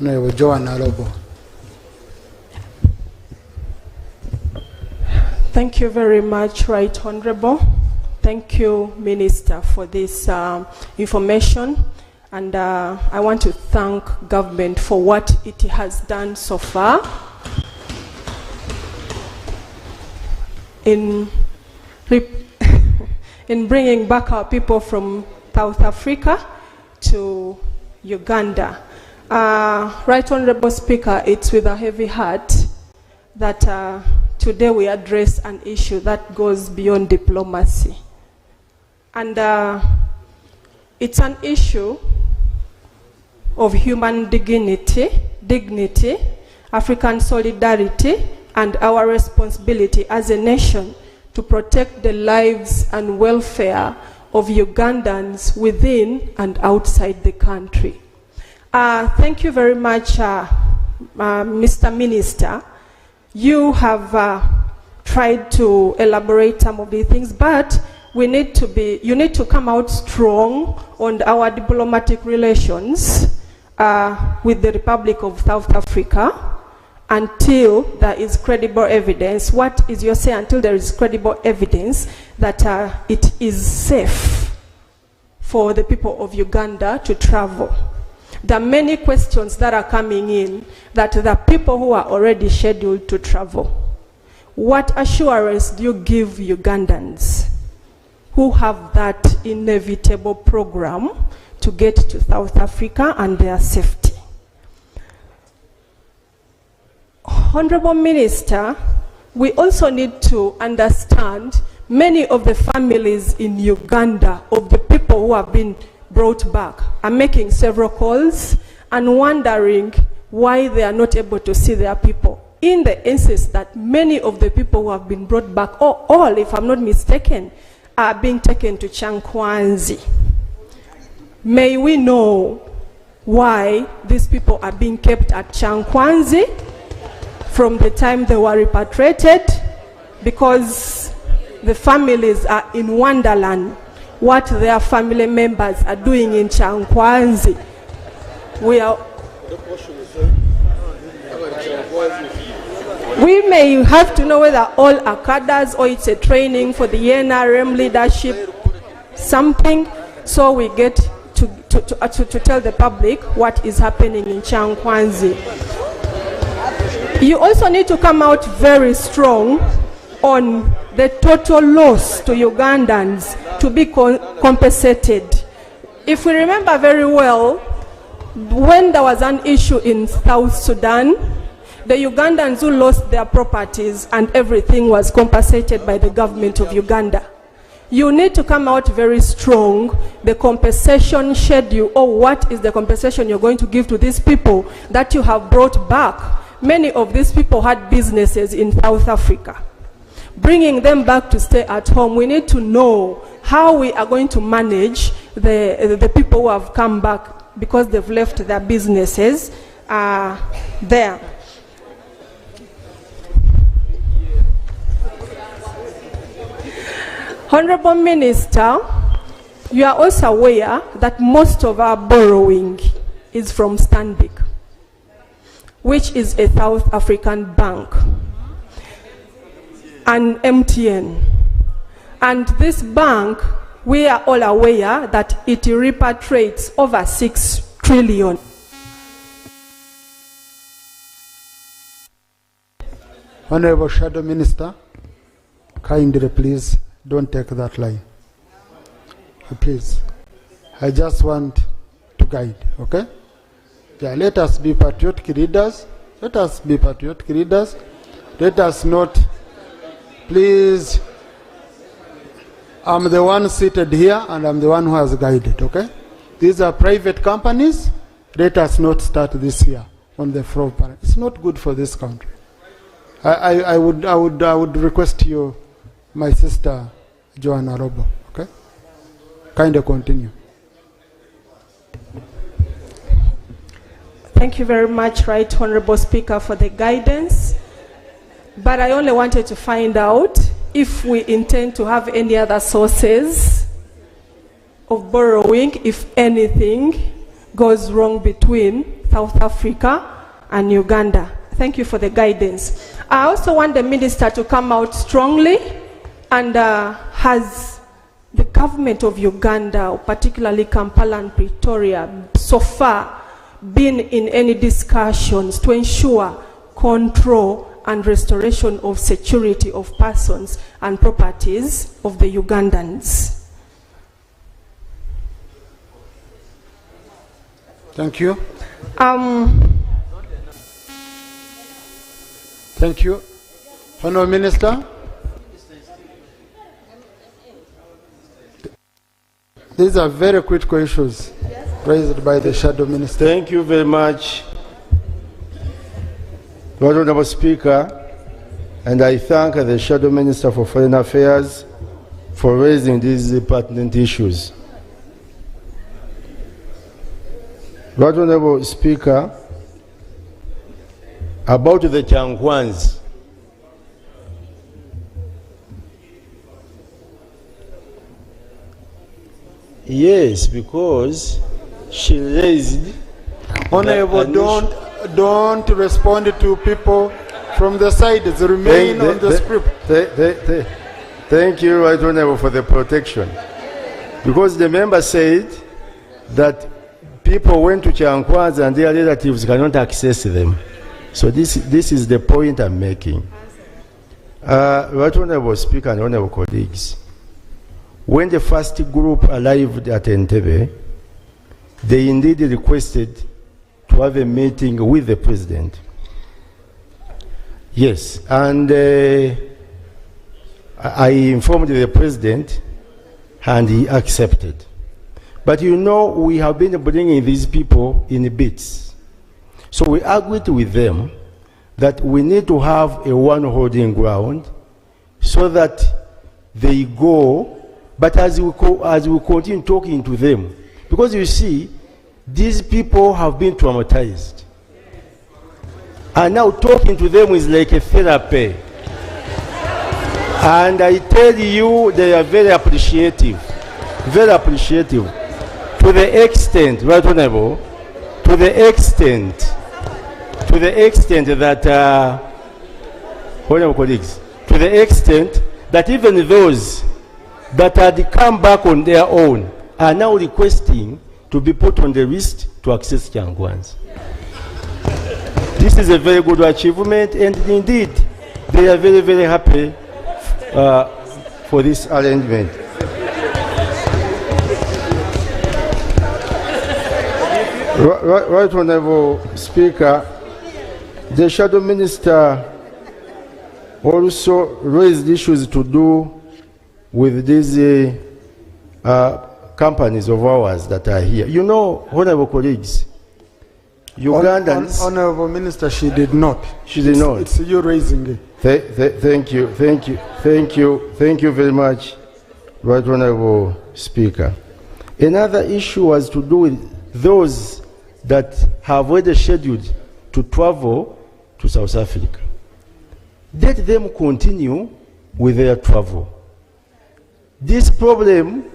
[SPEAKER 1] Honorable Joan Alobo.
[SPEAKER 14] Thank you very much, Right Honorable. Thank you, Minister, for this information. And I want to thank government for what it has done so far in bringing back our people from South Africa to Uganda. Right Honorable Speaker, it's with a heavy heart that today we address an issue that goes beyond diplomacy. And it's an issue of human dignity, African solidarity, and our responsibility as a nation to protect the lives and welfare of Ugandans within and outside the country. Thank you very much, Mr. Minister. You have tried to elaborate some of the things, but you need to come out strong on our diplomatic relations with the Republic of South Africa until there is credible evidence. What is your say? Until there is credible evidence that it is safe for the people of Uganda to travel. There are many questions that are coming in that the people who are already scheduled to travel. What assurance do you give Ugandans who have that inevitable program to get to South Africa and their safety? Honorable Minister, we also need to understand many of the families in Uganda of the people who have been brought back are making several calls and wondering why they are not able to see their people. In the instance that many of the people who have been brought back, or all, if I'm not mistaken, are being taken to Chankwanzi. May we know why these people are being kept at Chankwanzi from the time they were repatriated, because the families are in Wonderland what their family members are doing in Chankwanzi. We may have to know whether all are cadres or it's a training for the NRM leadership, something, so we get to tell the public what is happening in Chankwanzi. You also need to come out very strong on the total loss to Ugandans to be compensated. If we remember very well, when there was an issue in South Sudan, the Ugandans who lost their properties and everything was compensated by the government of Uganda. You need to come out very strong, the compensation schedule, or what is the compensation you're going to give to these people that you have brought back. Many of these people had businesses in South Africa. Bringing them back to stay at home, we need to know how we are going to manage the people who have come back because they've left their businesses there. Honorable Minister, you are also aware that most of our borrowing is from Stanbic, which is a South African bank, and MTN. And this bank, we are all aware that it repatriates over 6 trillion.
[SPEAKER 1] Honorable Shadow Minister, kindly please don't take that line. Please. I just want to guide, okay? Yeah, let us be patriotic leaders. Let us be patriotic leaders. Let us not, please, I'm the one seated here and I'm the one who has guided, okay? These are private companies. Let us not start this here on the floor. It's not good for this country. I would request you, my sister, Joanna Robo, okay? Kind of continue.
[SPEAKER 14] Thank you very much, Right Honorable Speaker, for the guidance. But I only wanted to find out if we intend to have any other sources of borrowing if anything goes wrong between South Africa and Uganda. Thank you for the guidance. I also want the minister to come out strongly, and has the government of Uganda, particularly Kampala and Pretoria, so far been in any discussions to ensure control and restoration of security of persons and properties of the Ugandans?
[SPEAKER 1] Thank you. Thank you. Honourable Minister. These are very critical issues raised by the Shadow Minister.
[SPEAKER 13] Thank you very much, Lord Honourable Speaker, and I thank the Shadow Minister for Foreign Affairs for raising these pertinent issues. Lord Honourable Speaker, about the Changwans, yes, because she raised.
[SPEAKER 1] Honourable, don't respond to people from the sides. Remain on the script.
[SPEAKER 13] Thank you, Right Honourable, for the protection. Because the member said that people went to Changwans and their relatives cannot access them. So this is the point I'm making. Right Honourable Speaker and Honourable colleagues, when the first group arrived at Entebbe, they indeed requested to have a meeting with the President. Yes, and I informed the President and he accepted. But you know, we have been bringing these people in bits. So we agreed with them that we need to have a one holding ground so that they go. But as we continue talking to them, because you see, these people have been traumatized. And now talking to them is like a therapy. And I tell you, they are very appreciative. Very appreciative. To the extent, Right Honourable, to the extent that, Honourable colleagues, to the extent that even those that had come back on their own are now requesting to be put on the list to access Changwans. This is a very good achievement, and indeed, they are very, very happy for this arrangement. Right Honourable Speaker, the Shadow Minister also raised issues to do with these companies of ours that are here. You know, Honourable colleagues, Ugandans...
[SPEAKER 1] Honourable Minister, she did not.
[SPEAKER 13] She did not.
[SPEAKER 1] It's you raising it.
[SPEAKER 13] Thank you very much, Right Honourable Speaker. Another issue was to do with those that have already scheduled to travel to South Africa. Let them continue with their travel. This problem,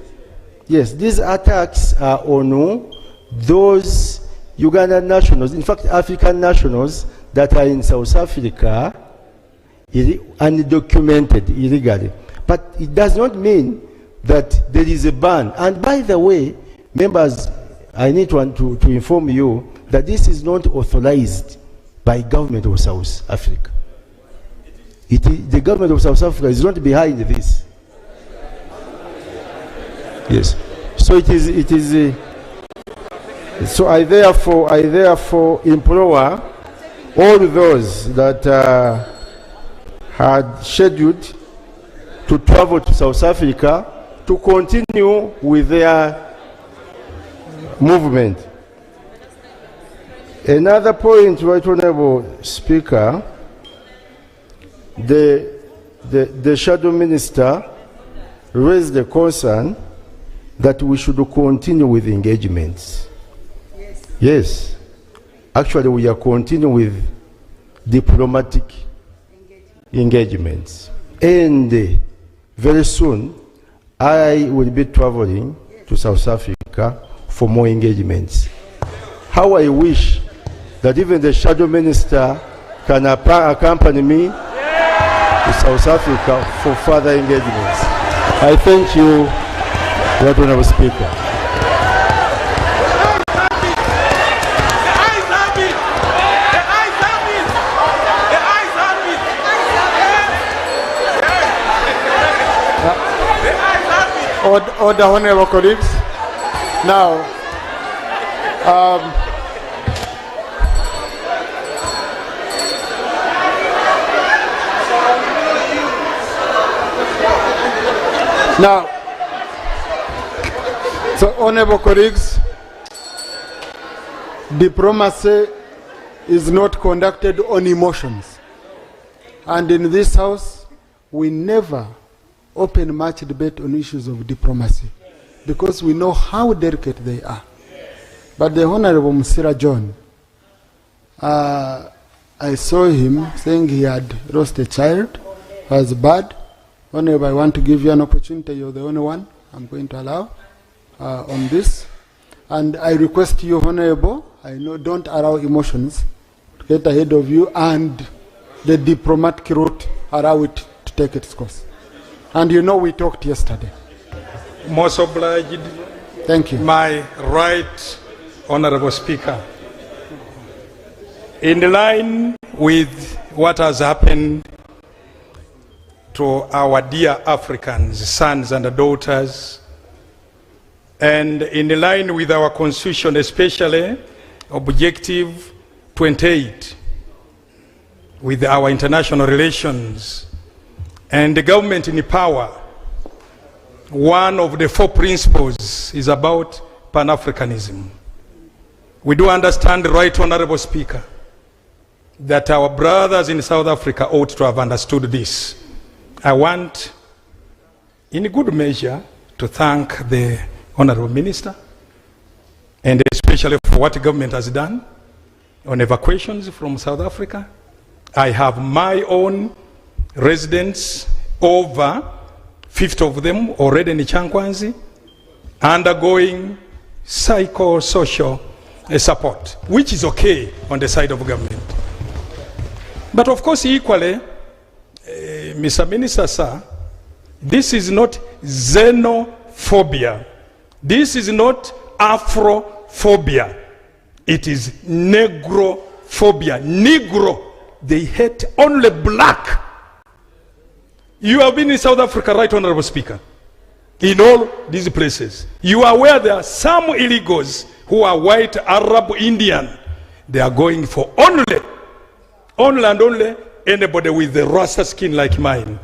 [SPEAKER 13] yes, these attacks are on those Ugandan nationals, in fact African nationals that are in South Africa undocumented illegally. But it does not mean that there is a ban. And by the way, members, I need to inform you that this is not authorized by government of South Africa. The government of South Africa is not behind this. Yes. So it is. So I therefore implore all those that had scheduled to travel to South Africa to continue with their movement. Another point, Right Honourable Speaker, the Shadow Minister raised the concern that we should continue with engagements. Yes. Actually, we are continuing with diplomatic engagements. And very soon, I will be traveling to South Africa for more engagements. How I wish that even the shadow minister can accompany me to South Africa for further engagements. I thank you, Right Honourable Speaker.
[SPEAKER 1] Order, honourable colleagues. Now, so honourable colleagues, diplomacy is not conducted on emotions. And in this house, we never open much debate on issues of diplomacy because we know how delicate they are. But the Honorable Musira John, I saw him saying he had lost a child, was bad. Honorable, I want to give you an opportunity. You're the only one I'm going to allow on this. And I request you, Honorable, I know don't allow emotions to get ahead of you, and the diplomatic route, allow it to take its course. And you know we talked yesterday.
[SPEAKER 2] Most obliged.
[SPEAKER 1] Thank you.
[SPEAKER 2] My right Honorable Speaker. In line with what has happened to our dear Africans, sons and daughters, and in line with our constitution, especially Objective 28, with our international relations, and the government in power, one of the 4 principles is about Pan-Africanism. We do understand, Right Honourable Speaker, that our brothers in South Africa ought to have understood this. I want, in good measure, to thank the Honourable Minister, and especially for what the government has done on evacuations from South Africa. I have my own residents, over 50 of them already in Chankwanzi, undergoing psychosocial support, which is okay on the side of government. But of course, equally, Mr. Minister, sir, this is not xenophobia. This is not Afrophobia. It is Negrophobia. Negro, they hate only black. You have been in South Africa, Right Honourable Speaker, in all these places. You are aware there are some illegals who are white, Arab, Indian. They are going for only and only anybody with the Rasta skin like mine.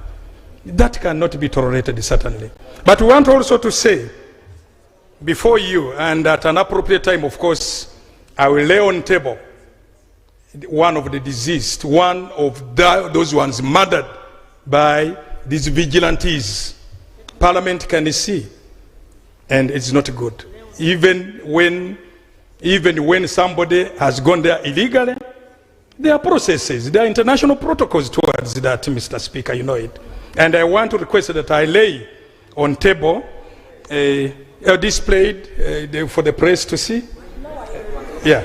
[SPEAKER 2] That cannot be tolerated, certainly. But we want also to say, before you, and at an appropriate time, of course, I will lay on table one of the deceased, one of those ones murdered by these vigilantes. Parliament can see, and it's not good. Even when somebody has gone there illegally, there are processes, there are international protocols towards that, Mr. Speaker, you know it. And I want to request that I lay on table displayed for the press to see. Yeah.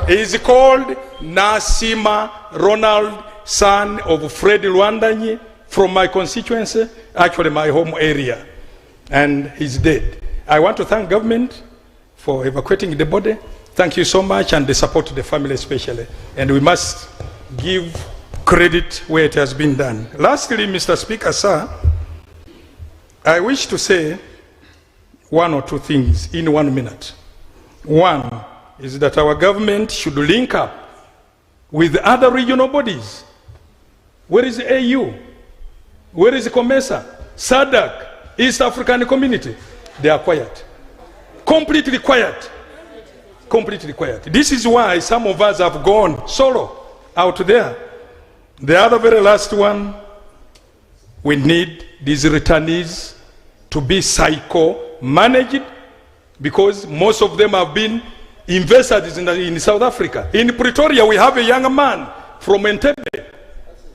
[SPEAKER 2] He's called Nasima Ronald, son of Fred Rwandanyi, from my constituency, actually my home area. And he's dead. I want to thank government for evacuating the body. Thank you so much, and the support to the family especially. And we must give credit where it has been done. Lastly, Mr. Speaker, sir, I wish to say one or two things in 1 minute. One is that our government should link up with other regional bodies. Where is the AU? Where is the COMESA? SADC, East African Community? They are quiet. Completely quiet. Completely quiet. This is why some of us have gone solo out there. The other very last one, we need these returnees to be psycho-managed, because most of them have been invested in South Africa. In Pretoria, we have a young man from Entebbe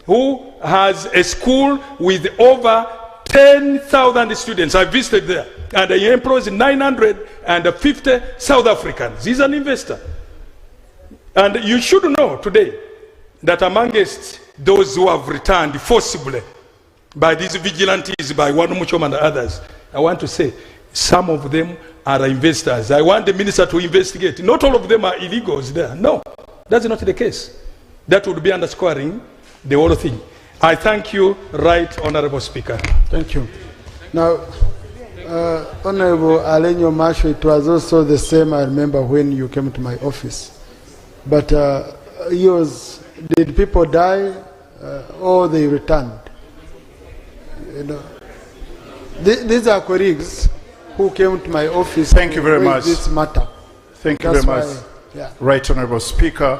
[SPEAKER 2] who has a school with over 10,000 students. I visited there, and he employs 950 South Africans. He's an investor. And you should know today that amongst those who have returned forcibly by these vigilantes, by Wanu Muchoma and others, I want to say some of them are investors. I want the minister to investigate. Not all of them are illegals there. No, that's not the case. That would be underscoring the whole thing. I thank you, Right Honorable Speaker.
[SPEAKER 1] Thank you. Now, Honorable Alenyo Masho, it was also the same, I remember, when you came to my office. But yours, did people die or they returned? You know, these are colleagues who came to my office.
[SPEAKER 15] Thank you very much.
[SPEAKER 1] This matter.
[SPEAKER 15] Thank you very much.
[SPEAKER 1] Yeah.
[SPEAKER 15] Right Honorable Speaker.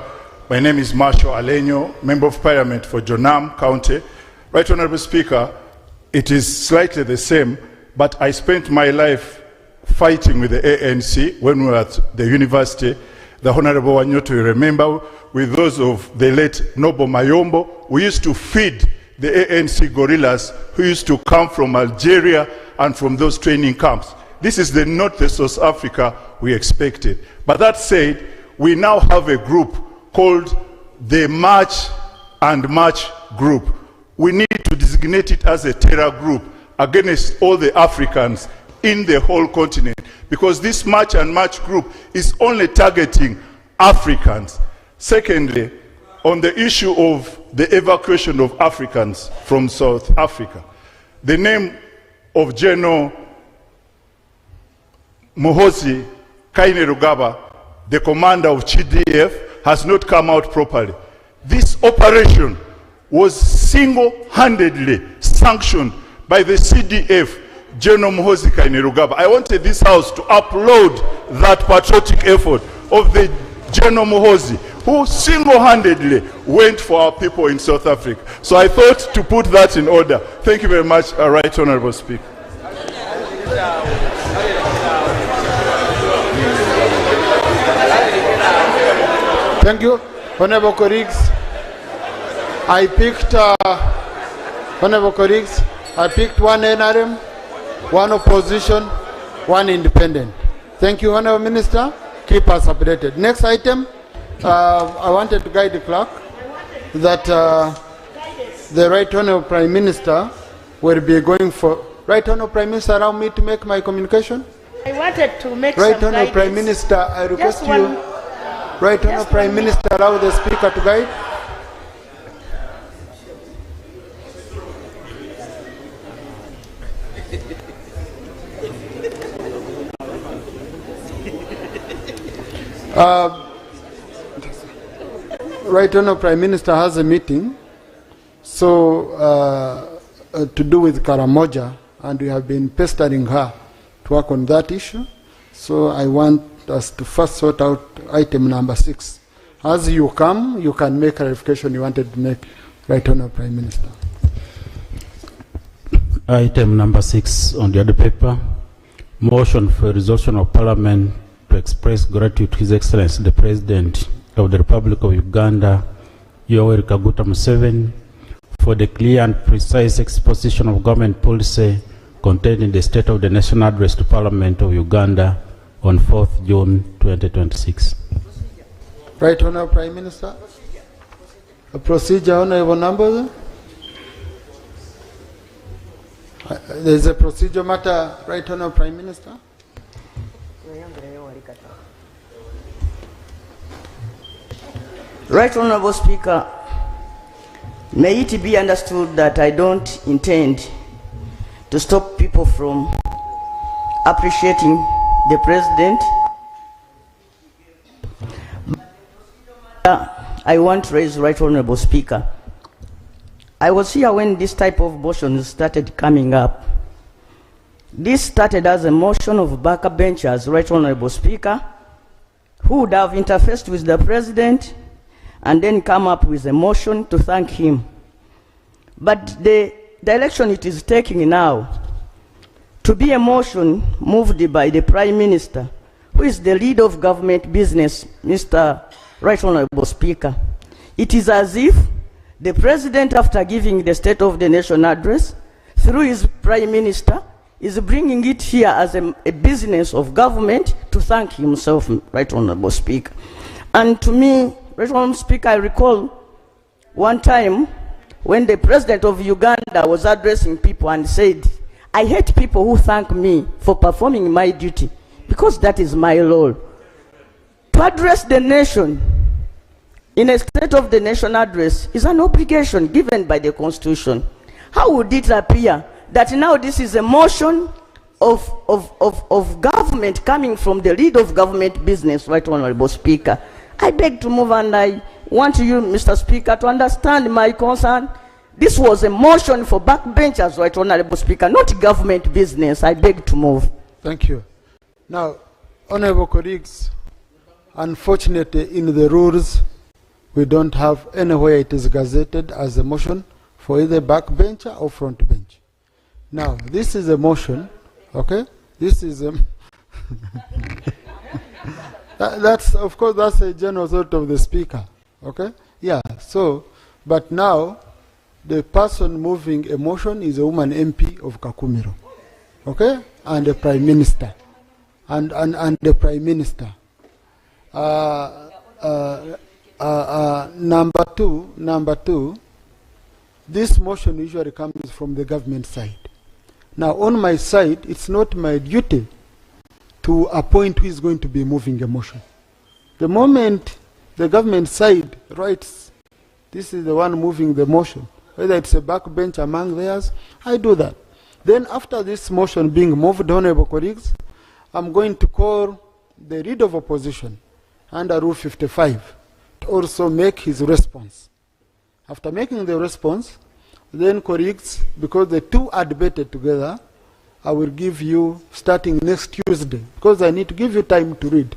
[SPEAKER 15] My name is Marshall Alenyo, Member of Parliament for Jonam County. Right Honorable Speaker, it is slightly the same, but I spent my life fighting with the ANC when we were at the university. The Honorable Wanyoto, you remember, with those of the late Noble Mayombo, we used to feed the ANC guerrillas who used to come from Algeria and from those training camps. This is not the South Africa we expected. But that said, we now have a group called the March and March Group. We need to designate it as a terror group against all the Africans in the whole continent, because this March and March Group is only targeting Africans. Secondly, on the issue of the evacuation of Africans from South Africa, the name of General Muhoozi Kainerugaba, the commander of GDF, has not come out properly. This operation was single-handedly sanctioned by the CDF, General Muhoozi Kainerugaba. I wanted this House to upload that patriotic effort of the General Muhoozi, who single-handedly went for our people in South Africa. So I thought to put that in order. Thank you very much, Right Honorable Speaker.
[SPEAKER 1] Thank you. Honorable colleagues, I picked one NRM, one opposition, one independent. Thank you, Honorable Minister. Keep us updated. Next item, I wanted to guide the clerk that the Right Honorable Prime Minister will be going for... Right Honorable Prime Minister, allow me to make my communication?
[SPEAKER 3] I wanted to make
[SPEAKER 1] Right
[SPEAKER 3] some
[SPEAKER 1] Honorable Prime
[SPEAKER 3] guidance.
[SPEAKER 1] Minister, I request you... Right Honorable Prime Minister, allow the Speaker to guide. Right Honorable Prime Minister has a meeting, so to do with Karamoja, and we have been pestering her to work on that issue. So I want us to first sort out item number 6. As you come, you can make clarification you wanted to make, Right Honorable Prime Minister.
[SPEAKER 12] Item number 6 on the other paper, motion for resolution of Parliament to express gratitude to His Excellency the President of the Republic of Uganda, Yoweri Kaguta Museveni, for the clear and precise exposition of government policy contained in the State of the Nation Address to Parliament of Uganda on 4th June 2026.
[SPEAKER 1] Right Honorable Prime Minister. A procedure, Honorable Number. There is a procedure matter, Right Honorable Prime Minister.
[SPEAKER 16] Right Honorable Speaker, may it be understood that I don't intend to stop people from appreciating the President. I want to raise, Right Honorable Speaker. I was here when this type of motion started coming up. This started as a motion of backbenchers, Right Honorable Speaker, who would have interfaced with the President and then come up with a motion to thank him. But the direction it is taking now to be a motion moved by the Prime Minister, who is the lead of government business, Mr. Right Honorable Speaker. It is as if the President, after giving the State of the Nation address, through his Prime Minister, is bringing it here as a business of government to thank himself, Right Honorable Speaker. And to me, Right Honourable Speaker, I recall one time when the president of Uganda was addressing people and said, I hate people who thank me for performing my duty, because that is my role. To address the nation in a State of the Nation address is an obligation given by the Constitution. How would it appear that now this is a motion of government coming from the lead of government business, Right Honourable Speaker? I beg to move, and I want you, Mr. Speaker, to understand my concern. This was a motion for backbenchers, Right Honourable Speaker, not government business. I beg to move.
[SPEAKER 1] Thank you. Now, honourable colleagues, unfortunately in the rules, we don't have anywhere it is gazetted as a motion for either backbencher or front bench. Now, this is a motion, okay? This is a... that's, of course, that's a general thought of the speaker, okay? Yeah, so, but now, the person moving a motion is a woman MP of Kakumiro, okay? And the Prime Minister. And the Prime Minister. Number two, this motion usually comes from the government side. Now, on my side, it's not my duty to appoint who is going to be moving a motion. The moment the government side writes, this is the one moving the motion, whether it's a backbench among theirs, I do that. Then after this motion being moved, honourable colleagues, I'm going to call the leader of opposition under Rule 55 to also make his response. After making the response, then colleagues, because the two are debated together, I will give you starting next Tuesday, because I need to give you time to read,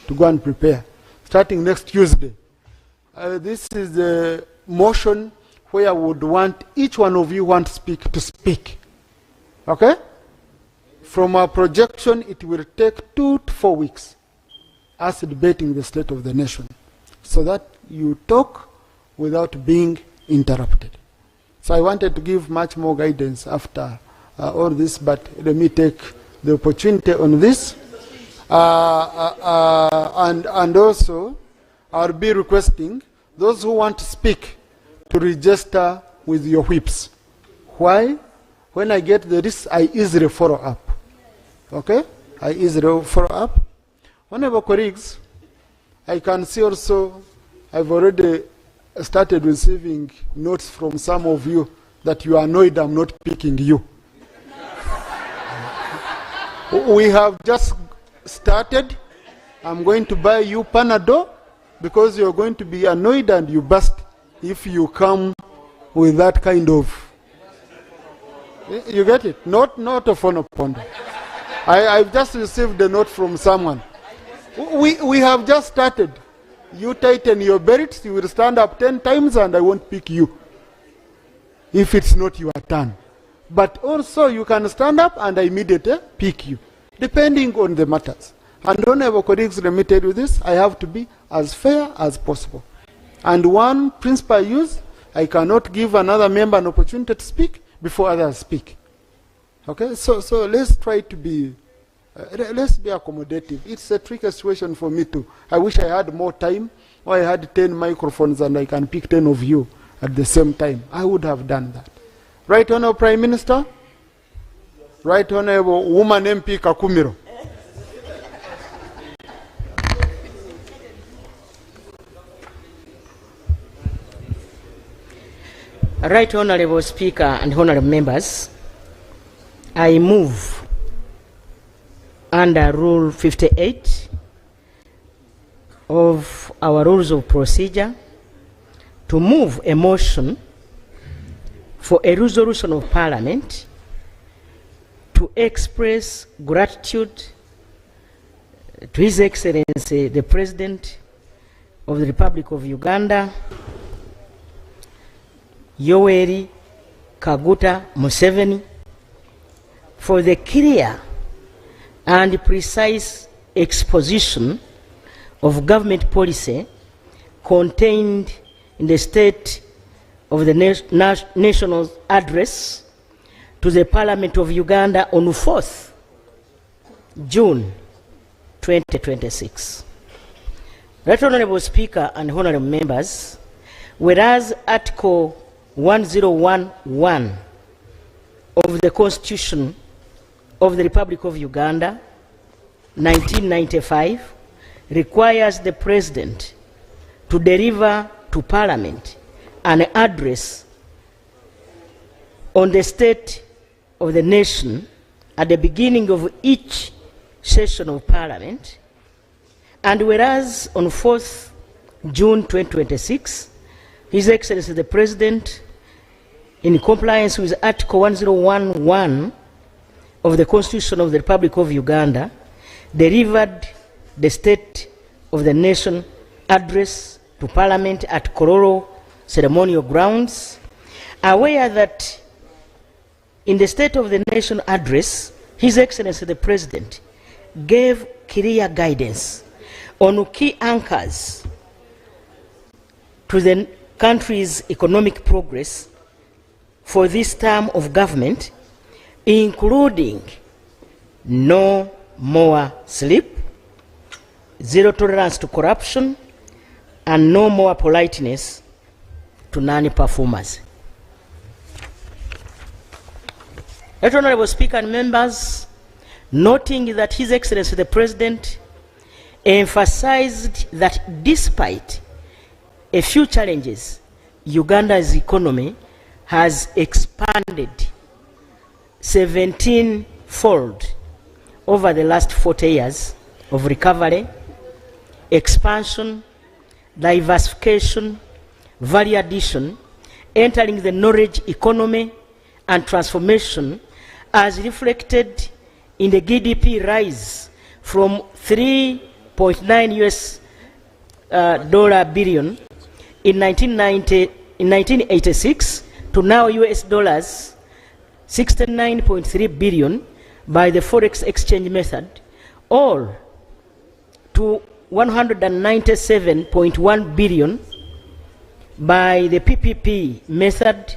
[SPEAKER 1] to go and prepare. Starting next Tuesday. This is the motion where I would want each one of you who want to speak. Okay? From our projection, it will take 2 to 4 weeks us debating the state of the nation, so that you talk without being interrupted. So I wanted to give much more guidance after all this, but let me take the opportunity on this. And also, I'll be requesting those who want to speak to register with your whips. Why? When I get the list, I easily follow up. Okay? I easily follow up. Honourable colleagues, I can see also, I've already started receiving notes from some of you that you are annoyed I'm not picking you. We have just started. I'm going to buy you Panadol because you're going to be annoyed and you burst if you come with that kind of... You get it? Not a phone ponder. I've just received a note from someone. We have just started. You tighten your belts, you will stand up 10 times and I won't pick you if it's not your turn. But also you can stand up and I immediately pick you, depending on the matters. And honourable colleagues, let me tell you this, I have to be as fair as possible. And one principle I use, I cannot give another member an opportunity to speak before others speak. Okay, so let's try to be, let's be accommodative. It's a tricky situation for me too. I wish I had more time, or I had 10 microphones and I can pick 10 of you at the same time. I would have done that. Right Honourable Prime Minister, Right Honourable Woman MP Kakumiro.
[SPEAKER 3] Right Honourable Speaker and Honourable Members, I move under Rule 58 of our Rules of Procedure to move a motion for a resolution of Parliament to express gratitude to His Excellency the President of the Republic of Uganda, Yoweri Kaguta Museveni, for the clear and precise exposition of government policy contained in the State of the National Address to the Parliament of Uganda on 4th June 2026. Right Honorable Speaker and honorable members, whereas Article 1011 of the Constitution of the Republic of Uganda, 1995, requires the President to deliver to Parliament an address on the state of the nation at the beginning of each session of Parliament, and whereas on 4th June 2026, His Excellency the President, in compliance with Article 1011 of the Constitution of the Republic of Uganda, delivered the State of the Nation address to Parliament at Kororo ceremonial grounds, aware that in the State of the Nation address, His Excellency the President gave clear guidance on key anchors to the country's economic progress for this term of government, including no more sleep, zero tolerance to corruption, and no more politeness to non-performers. Right Honorable Speaker and members, noting that His Excellency the President emphasized that despite a few challenges, Uganda's economy has expanded 17-fold over the last 40 years of recovery, expansion, diversification, value addition, entering the knowledge economy, and transformation, as reflected in the GDP rise from $3.9 billion in 1986 to now US dollars 69.3 billion by the forex exchange method, or to 197.1 billion by the PPP method,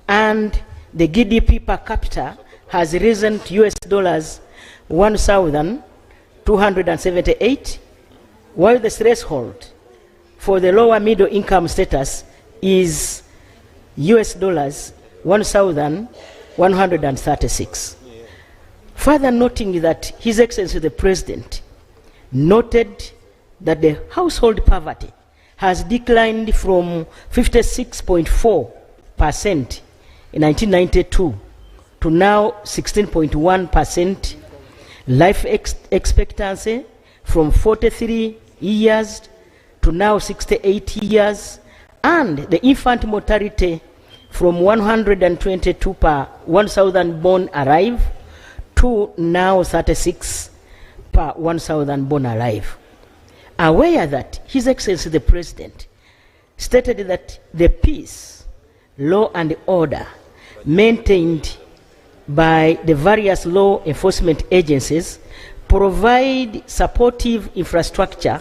[SPEAKER 3] and the GDP per capita has risen to US dollars 1,278, while the threshold for the lower middle income status is US dollars 1,136. Further noting that His Excellency the President noted that the household poverty has declined from 56.4% in 1992 to now 16.1%, life expectancy from 43 years to now 68 years, and the infant mortality from 122 per 1,000 born alive to now 36 per 1,000 born alive. Aware that His Excellency the President stated that the peace, law and order maintained by the various law enforcement agencies provide supportive infrastructure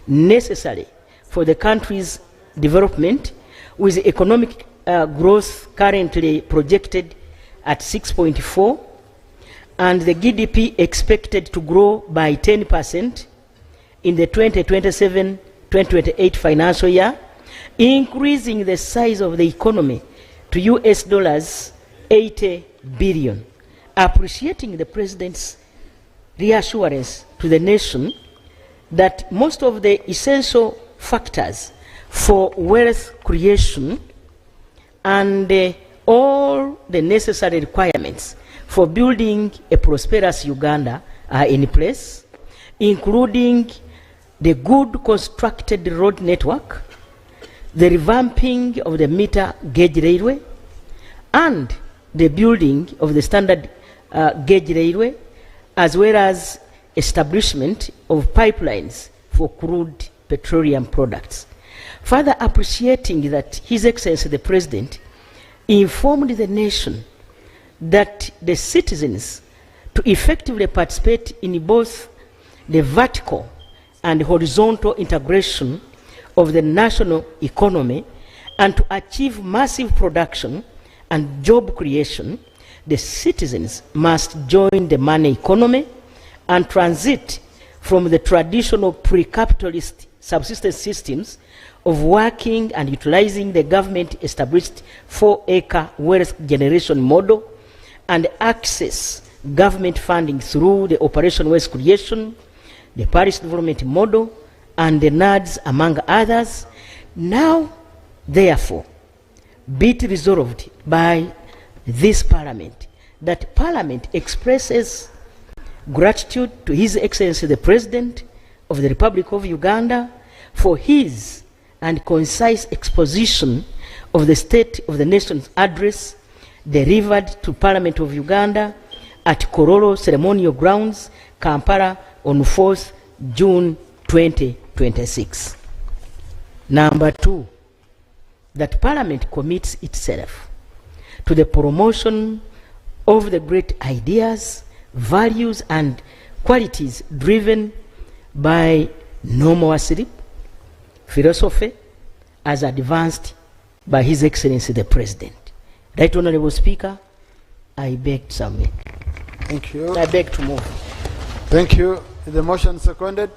[SPEAKER 3] necessary for the country's development, with economic growth currently projected at 6.4 and the GDP expected to grow by 10% in the 2027-2028 financial year, increasing the size of the economy to US dollars 80 billion, appreciating the President's reassurance to the nation that most of the essential factors for wealth creation and all the necessary requirements for building a prosperous Uganda are in place, including the good constructed road network, the revamping of the meter gauge railway, and the building of the standard gauge railway, as well as establishment of pipelines for crude petroleum products. Further appreciating that His Excellency the President informed the nation that the citizens to effectively participate in both the vertical and horizontal integration of the national economy and to achieve massive production and job creation, the citizens must join the money economy and transit from the traditional pre-capitalist subsistence systems of working and utilizing the government-established 4-acre wealth generation model and access government funding through the Operation Wealth Creation, the Parish Development Model, and the NADS, among others. Now, therefore, be it resolved by this Parliament that Parliament expresses gratitude to His Excellency the President of the Republic of Uganda for his and concise exposition of the State of the Nation's address delivered to Parliament of Uganda at Kororo Ceremonial Grounds, Kampala, on 4th June 2026. Number 2, that Parliament commits itself to the promotion of the great ideas, values, and qualities driven by no more sleep philosophy as advanced by His Excellency the President. Right Honorable Speaker, I beg to submit.
[SPEAKER 1] Thank you.
[SPEAKER 3] I beg to move.
[SPEAKER 1] Thank you. Is the motion seconded?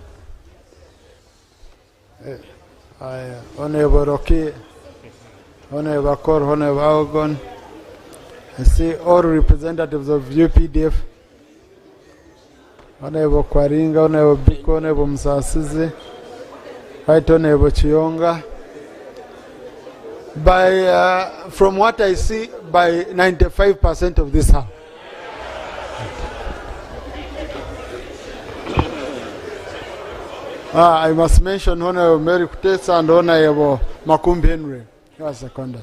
[SPEAKER 1] Honorable Rocky, Honorable Kor, Honorable Algon. I see all representatives of UPDF. Honorable Kwaringa, Honorable Biko, Honorable Msasizi, Right Honorable Chionga. By, from what I see, by 95% of this house. I must mention Honorable Mary Kutesa and Honorable Makumbi Henry. You are seconded.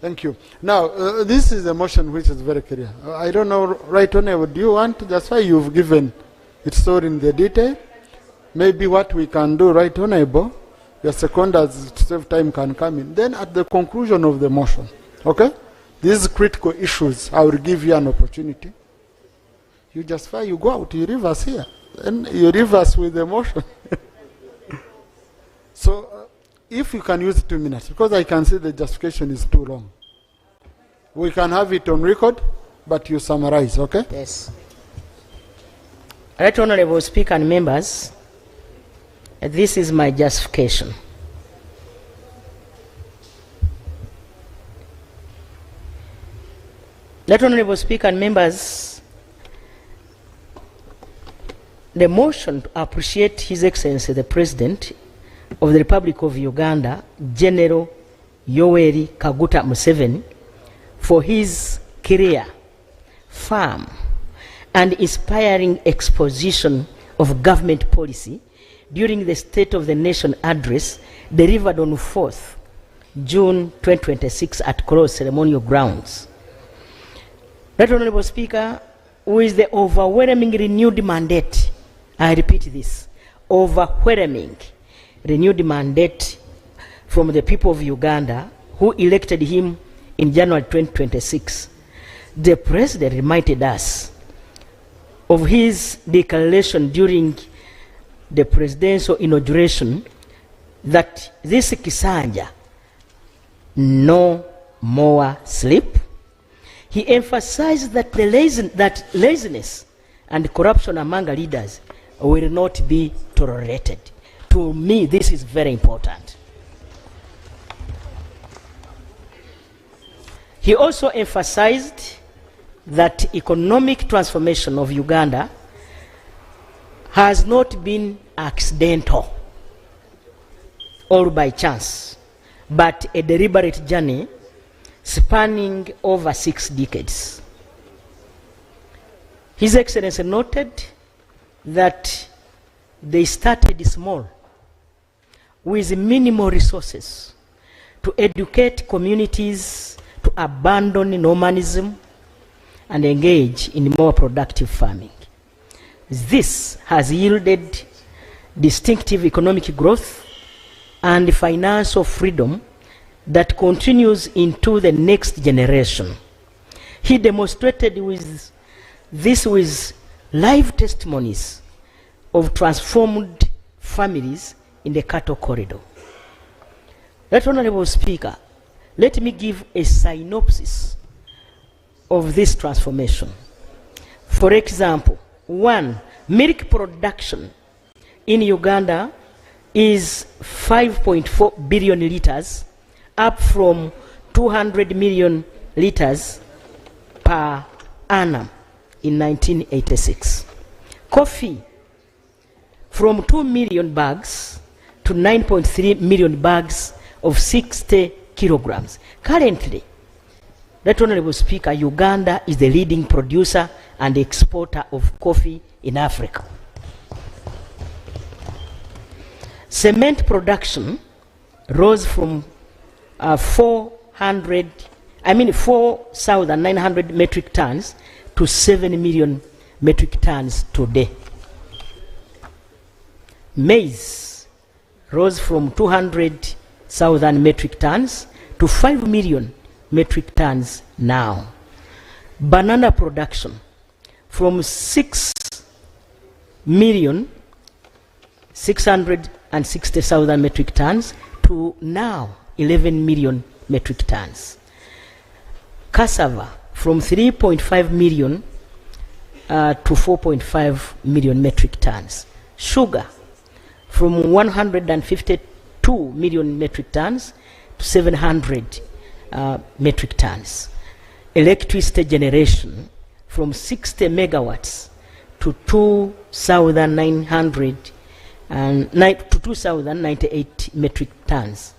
[SPEAKER 1] Thank you. Now, this is a motion which is very clear. I don't know, Right Honorable, do you want, that's why you've given it so in the detail. Maybe what we can do, Right Honorable, your seconders to save time can come in. Then at the conclusion of the motion, okay? These critical issues, I will give you an opportunity. You justify, you go out, you leave us here. Then you leave us with the motion. So, if you can use 2 minutes, because I can see the justification is too long. We can have it on record, but you summarize, okay?
[SPEAKER 3] Yes. Right Honorable Speaker and members, this is my justification. Right Honorable Speaker and members, the motion to appreciate His Excellency the President of the Republic of Uganda, General Yoweri Kaguta Museveni, for his clear, firm, and inspiring exposition of government policy during the State of the Nation address delivered on 4th June 2026 at Kororo Ceremonial Grounds. Right Honorable Speaker, with the overwhelming renewed mandate, I repeat this, overwhelming renewed mandate from the people of Uganda who elected him in January 2026, the President reminded us of his declaration during the presidential inauguration that this Kisanja, no more sleep. He emphasized that that laziness and corruption among leaders will not be tolerated. To me, this is very important. He also emphasized that economic transformation of Uganda has not been accidental or by chance, but a deliberate journey spanning over 6 decades. His Excellency noted that they started small with minimal resources to educate communities to abandon nomadism and engage in more productive farming. This has yielded distinctive economic growth and financial freedom that continues into the next generation. He demonstrated this with live testimonies of transformed families in the cattle corridor. Right Honorable Speaker, let me give a synopsis of this transformation. For example, 1, milk production in Uganda is 5.4 billion liters, up from 200 million liters per annum in 1986. Coffee, from 2 million bags to 9.3 million bags of 60 kilograms. Currently, Right Honorable Speaker, Uganda is the leading producer and exporter of coffee in Africa. Cement production rose from 4,900 metric tons to 7 million metric tons today. Maize rose from 200,000 metric tons to 5 million metric tons now. Banana production from 6,660,000 metric tons to now 11 million metric tons. Cassava from 3.5 million to 4.5 million metric tons. Sugar from 152 million metric tons to 700 metric tons. Electricity generation from 60 megawatts to 2,098 metric tons.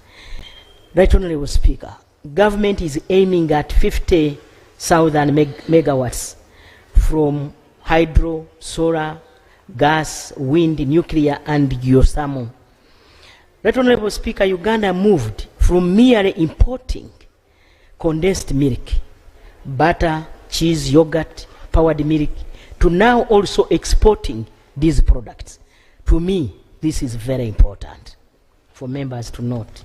[SPEAKER 3] Right Honorable Speaker, government is aiming at 50,000 megawatts from hydro, solar, gas, wind, nuclear, and geothermal. Right Honorable Speaker, Uganda moved from merely importing condensed milk, butter, cheese, yogurt, powdered milk, to now also exporting these products. To me, this is very important for members to note.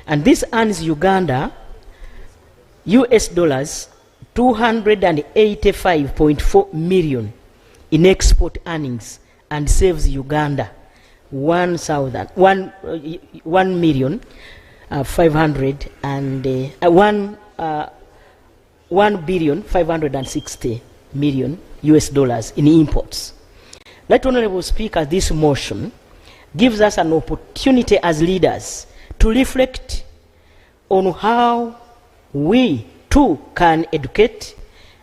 [SPEAKER 3] And this earns Uganda US dollars 285.4 million in export earnings and saves Uganda 1,560 million US dollars in imports. Right Honorable Speaker, this motion gives us an opportunity as leaders to reflect on how we too can educate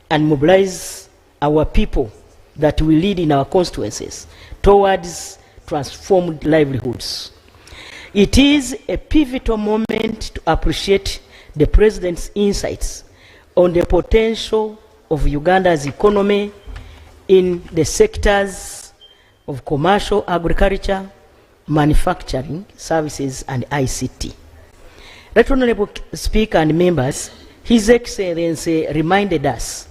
[SPEAKER 3] and mobilize our people that we lead in our constituencies towards transformed livelihoods. It is a pivotal moment to appreciate the President's insights on the potential of Uganda's economy in the sectors of commercial, agriculture, manufacturing, services, and ICT. Right Honorable Speaker and members, His Excellency reminded us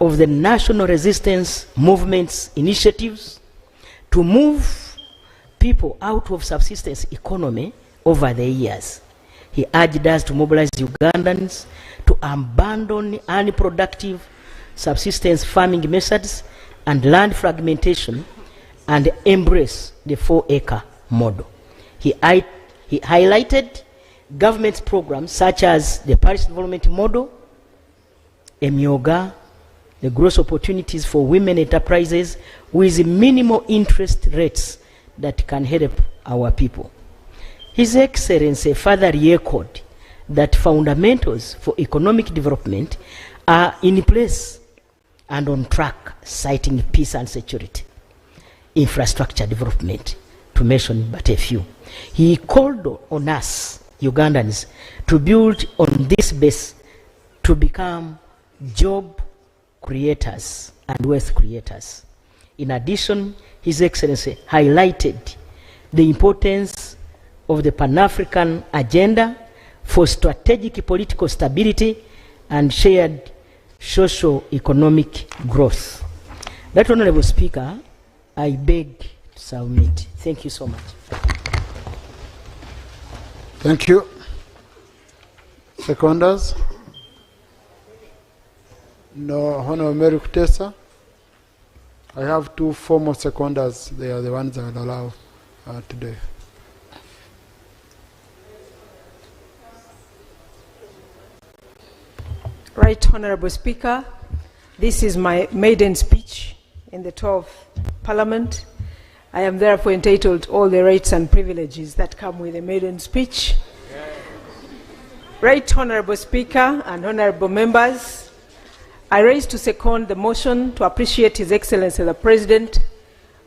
[SPEAKER 3] of the national resistance movement's initiatives to move people out of subsistence economy over the years. He urged us to mobilize Ugandans to abandon unproductive subsistence farming methods and land fragmentation and embrace the 4-acre model. He highlighted government programs such as the Paris Development Model, Emyoga, the growth opportunities for women enterprises with minimal interest rates that can help our people. His Excellency further echoed that fundamentals for economic development are in place and on track, citing peace and security, infrastructure development, to mention but a few. He called on us, Ugandans, to build on this base to become job creators and wealth creators. In addition, His Excellency highlighted the importance of the Pan-African agenda for strategic political stability and shared socio-economic growth. That Honorable Speaker, I beg to submit. Thank you so much.
[SPEAKER 1] Thank you. Seconders? No, Honorable Mary Kutesa. I have 2 formal seconders. They are the ones I will allow today.
[SPEAKER 14] Right Honorable Speaker, this is my maiden speech in the 12th Parliament.
[SPEAKER 17] I am therefore entitled to all the rights and privileges that come with a maiden speech. Right Honourable Speaker and Honourable Members, I raise to second the motion to appreciate His Excellency the President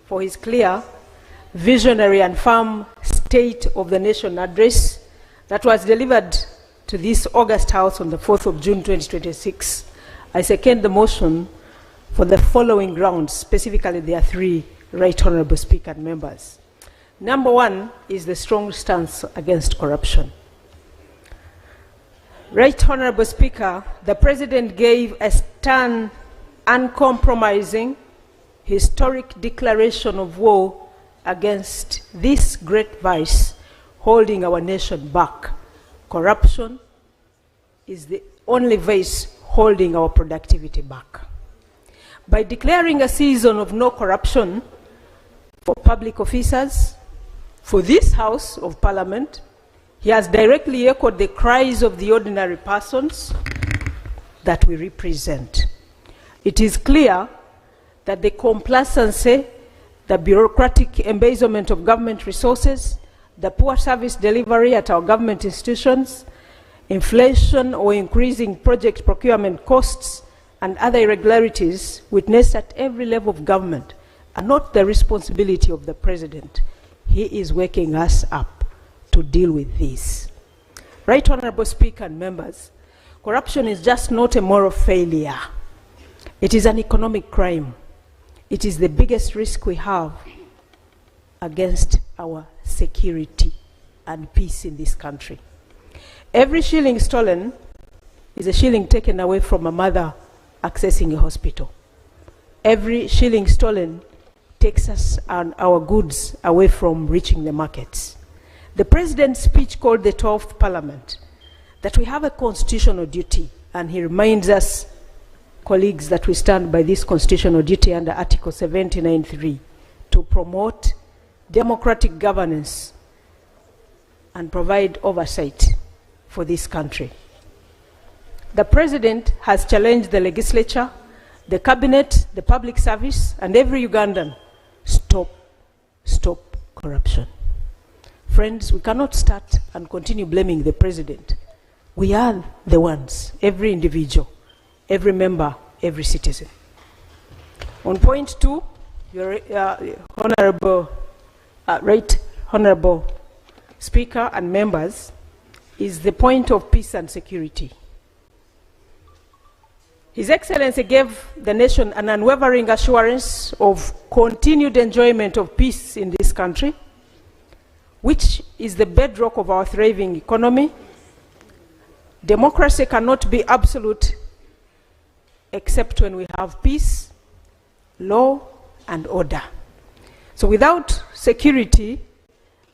[SPEAKER 17] for his clear, visionary and firm State of the Nation address that was delivered to this August House on the 4th of June 2026. I second the motion for the following grounds. Specifically, there are three, Right Honourable Speaker and members. Number one is the strong stance against corruption. Right Honourable Speaker, the President gave a stern, uncompromising, historic declaration of war against this great vice holding our nation back. Corruption is the only vice holding our productivity back. By declaring a season of no corruption for public officers, for this House of Parliament, he has directly echoed the cries of the ordinary persons that we represent. It is clear that the complacency, the bureaucratic embezzlement of government resources, the poor service delivery at our government institutions, inflation or increasing project procurement costs, and other irregularities witnessed at every level of government are not the responsibility of the President. He is waking us up to deal with this. Right Honourable Speaker and members, corruption is just not a moral failure. It is an economic crime. It is the biggest risk we have against our security and peace in this country. Every shilling stolen is a shilling taken away from a mother accessing a hospital. Every shilling stolen takes us and our goods away from reaching the markets. The President's speech called the 12th Parliament that we have a constitutional duty, and he reminds us, colleagues, that we stand by this constitutional duty under Article 79(3) to promote democratic governance and provide oversight for this country. The President has challenged the legislature, the cabinet, the public service, and every Ugandan. Stop corruption. Friends, we cannot start and continue blaming the President. We are the ones, every individual, every member, every citizen. On point two, your Right Honourable Speaker and members, is the point of peace and security. His Excellency gave the nation an unwavering assurance of continued enjoyment of peace in this country, which is the bedrock of our thriving economy. Democracy cannot be absolute except when we have peace, law, and order. So without security,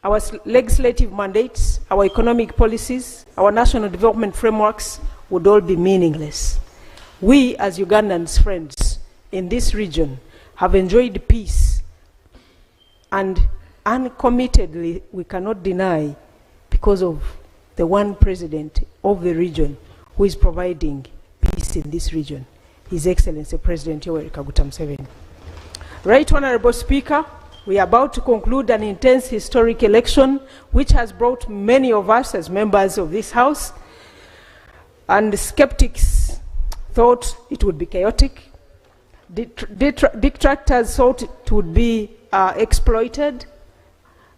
[SPEAKER 17] our legislative mandates, our economic policies, our national development frameworks would all be meaningless. We, as Ugandans, friends, in this region, have enjoyed peace, and uncommittedly, we cannot deny, because of the one President of the region who is providing peace in this region, His Excellency President Yoweri Kaguta Museveni. Right Honourable Speaker, we are about to conclude an intense historic election which has brought many of us as members of this House, and skeptics thought it would be chaotic. Detractors thought it would be exploited,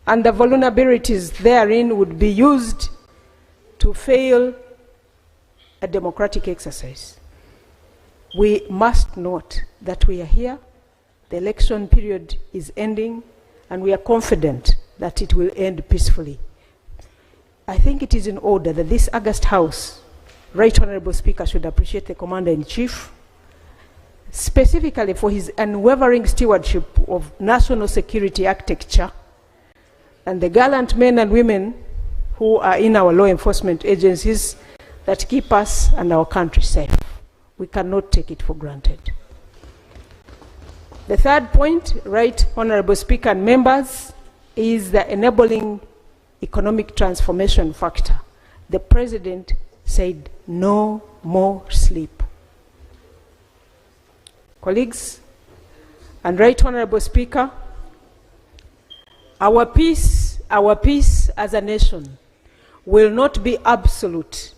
[SPEAKER 17] and the vulnerabilities therein would be used to fail a democratic exercise. We must note that we are here, the election period is ending, and we are confident that it will end peacefully. I think it is in order that this August House, Right Honourable Speaker, should appreciate the Commander-in-Chief, specifically for his unwavering stewardship of national security architecture, and the gallant men and women who are in our law enforcement agencies that keep us and our country safe. We cannot take it for granted. The third point, Right Honourable Speaker and members, is the enabling economic transformation factor. The President said no more sleep. Colleagues, and Right Honourable Speaker, Our peace as a nation will not be absolute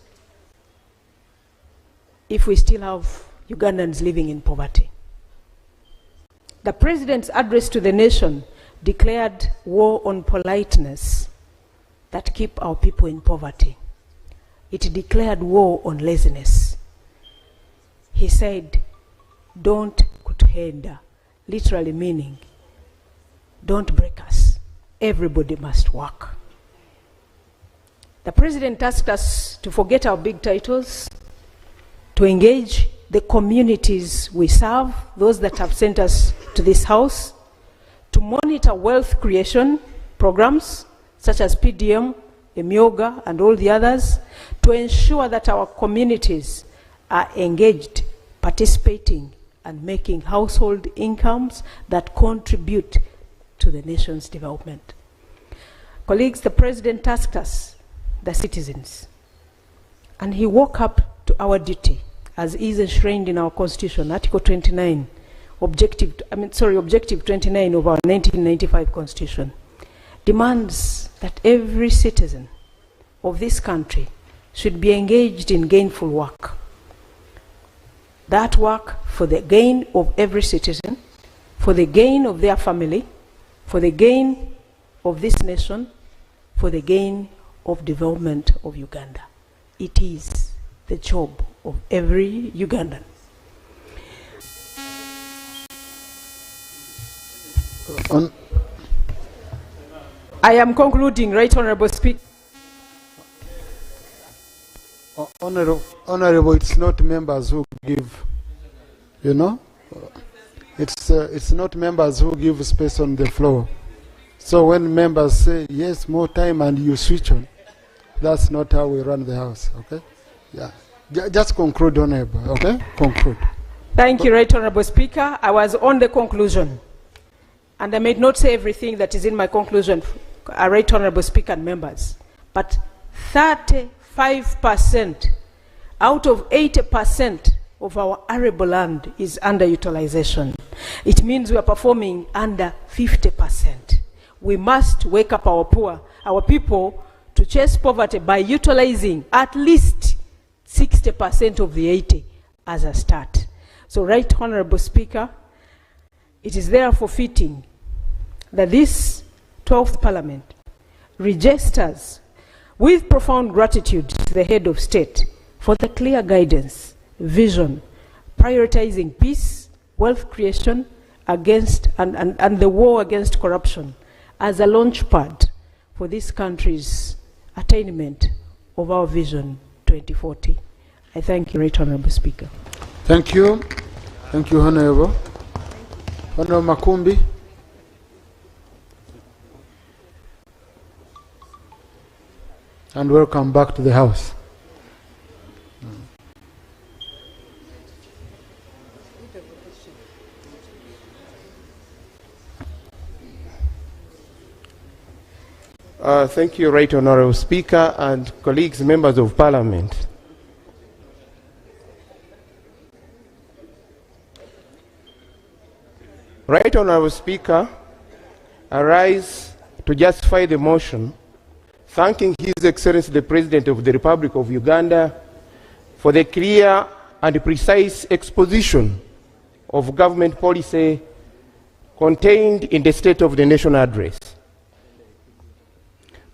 [SPEAKER 17] if we still have Ugandans living in poverty. The President's address to the nation declared war on politeness that keep our people in poverty. It declared war on laziness. He said, don't kutuhenda, literally meaning, don't break us. Everybody must work. The President asked us to forget our big titles, to engage the communities we serve, those that have sent us to this house, to monitor wealth creation programs such as PDM, Emyoga, and all the others, to ensure that our communities are engaged, participating, and making household incomes that contribute to the nation's development. Colleagues, the President tasked us, the citizens, and he woke up to our duty as is enshrined in our Constitution, Article 29, Objective 29 of our 1995 Constitution, demands that every citizen of this country should be engaged in gainful work. That work for the gain of every citizen, for the gain of their family, for the gain of this nation, for the gain of development of Uganda. It is the job of every Ugandan. I am concluding, Right Honorable Speaker.
[SPEAKER 1] Honorable, it's not members who give, you know, it's not members who give space on the floor. So when members say, yes, more time, and you switch on, that's not how we run the house, okay? Yeah. Just conclude, Honorable, okay? Conclude.
[SPEAKER 17] Thank you, Right Honorable Speaker. I was on the conclusion, and I may not say everything that is in my conclusion, Right Honorable Speaker and members, but 35% out of 80% of our arable land is underutilization. It means we are performing under 50%. We must wake up our people to chase poverty by utilizing at least 60% of the 80 as a start. So, Right Honorable Speaker, it is therefore fitting that this 12th Parliament registers with profound gratitude to the head of state for the clear guidance, vision, prioritizing peace, wealth creation against and the war against corruption as a launch pad for this country's attainment of our vision 2040. I thank you, Right Honorable Speaker.
[SPEAKER 1] Thank you. Thank you, Honorable. Honorable Makumbi. And welcome back to the House.
[SPEAKER 18] Thank you, Right Honorable Speaker and colleagues, members of Parliament. Right Honorable Speaker, I rise to justify the motion thanking His Excellency the President of the Republic of Uganda for the clear and precise exposition of government policy contained in the State of the Nation address.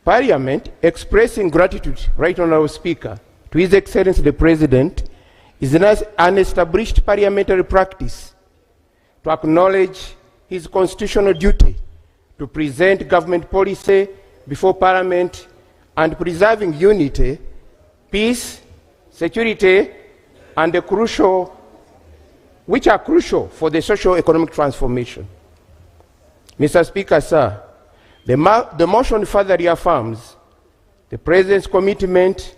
[SPEAKER 18] Parliament, expressing gratitude, Right Honorable Speaker, to His Excellency the President, is an established parliamentary practice to acknowledge his constitutional duty to present government policy before Parliament and preserving unity, peace, security, and which are crucial for the socio-economic transformation. Mr. Speaker, sir, the motion further reaffirms the President's commitment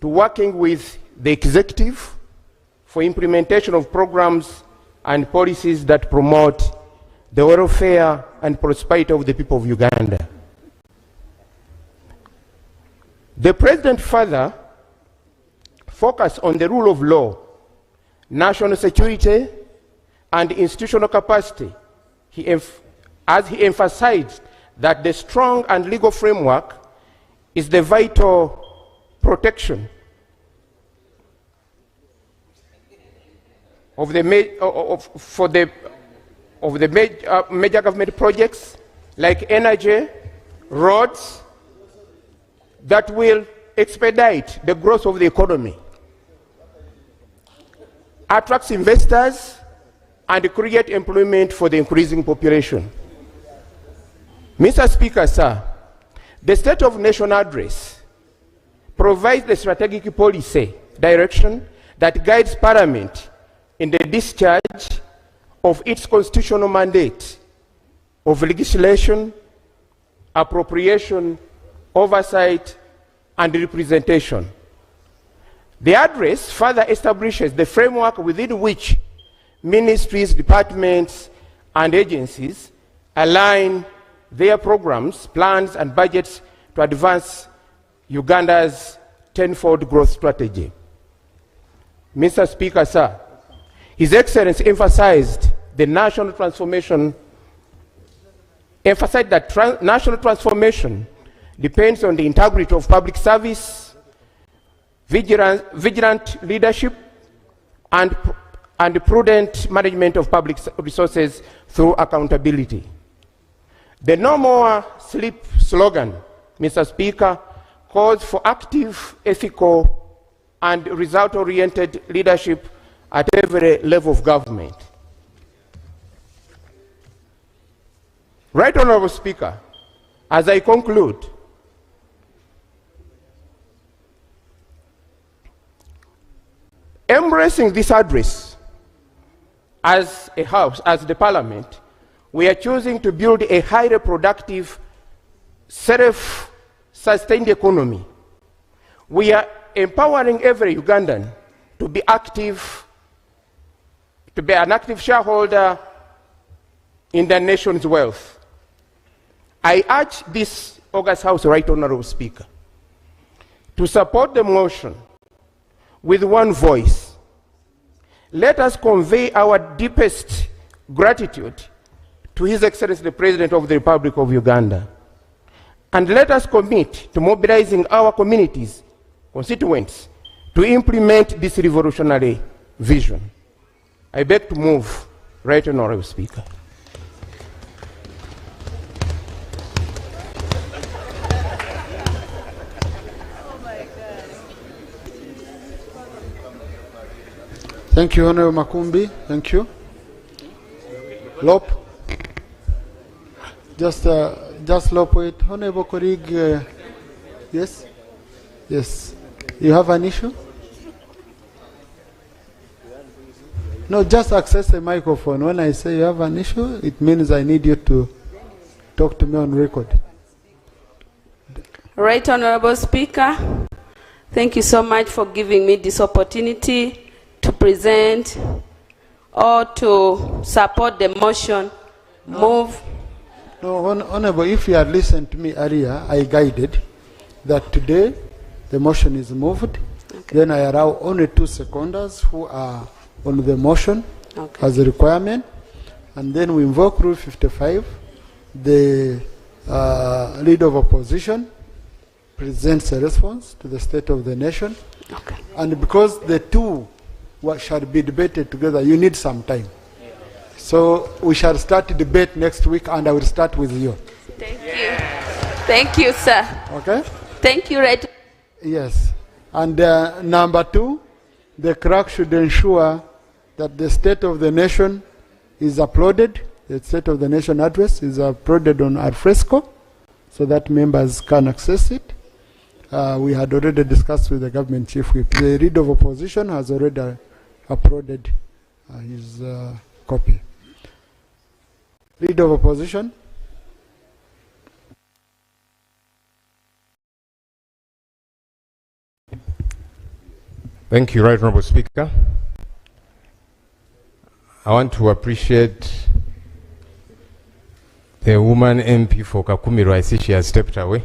[SPEAKER 18] to working with the Executive for implementation of programs and policies that promote the welfare and prosperity of the people of Uganda. The President further focused on the rule of law, national security, and institutional capacity, as he emphasized that the strong and legal framework is the vital protection of the major government projects like energy, roads, that will expedite the growth of the economy, attracts investors, and create employment for the increasing population. Mr. Speaker, sir, the State of Nation Address provides the strategic policy direction that guides Parliament in the discharge of its constitutional mandate of legislation, appropriation, oversight, and representation. The address further establishes the framework within which ministries, departments, and agencies align their programs, plans, and budgets to advance Uganda's tenfold growth strategy. Mr. Speaker, sir, His Excellency emphasized that national transformation depends on the integrity of public service, vigilant leadership, and prudent management of public resources through accountability. The No More Sleep slogan, Mr. Speaker, calls for active, ethical, and result-oriented leadership at every level of government. Right Honorable Speaker, as I conclude, embracing this address as a house, as the Parliament, we are choosing to build a highly productive, self-sustained economy. We are empowering every Ugandan to be active, to be an active shareholder in the nation's wealth. I urge this August House, Right Honorable Speaker, to support the motion with one voice. Let us convey our deepest gratitude to His Excellency the President of the Republic of Uganda. And let us commit to mobilizing our communities, constituents, to implement this revolutionary vision. I beg to move, Right Honorable Speaker.
[SPEAKER 1] Thank you, Honorable Makumbi. Thank you. Lop. Just Lop, wait. Honorable colleague, yes? Yes. You have an issue? No, just access the microphone. When I say you have an issue, it means I need you to talk to me on record.
[SPEAKER 19] Right Honorable Speaker, thank you so much for giving me this opportunity to present or to support the motion. Move.
[SPEAKER 1] No, Honorable, if you had listened to me earlier, I guided that today the motion is moved. Okay. Then I allow only 2 seconders who are on the motion as a requirement. And then we invoke Rule 55. The leader of opposition presents a response to the state of the nation. Okay. And because the two shall be debated together, you need some time. So we shall start the debate next week, and I will start with you.
[SPEAKER 19] Thank you. Thank you, sir.
[SPEAKER 1] Okay?
[SPEAKER 19] Thank you, Right.
[SPEAKER 1] Yes. And number 2, the clerk should ensure that the State of the Nation is uploaded, the State of the Nation address is uploaded on al fresco so that members can access it. We had already discussed with the government chief whip. The leader of opposition has already uploaded his copy. Leader of opposition.
[SPEAKER 20] Thank you, Right Honorable Speaker. I want to appreciate the woman MP for Kakumiro. I see she has stepped away.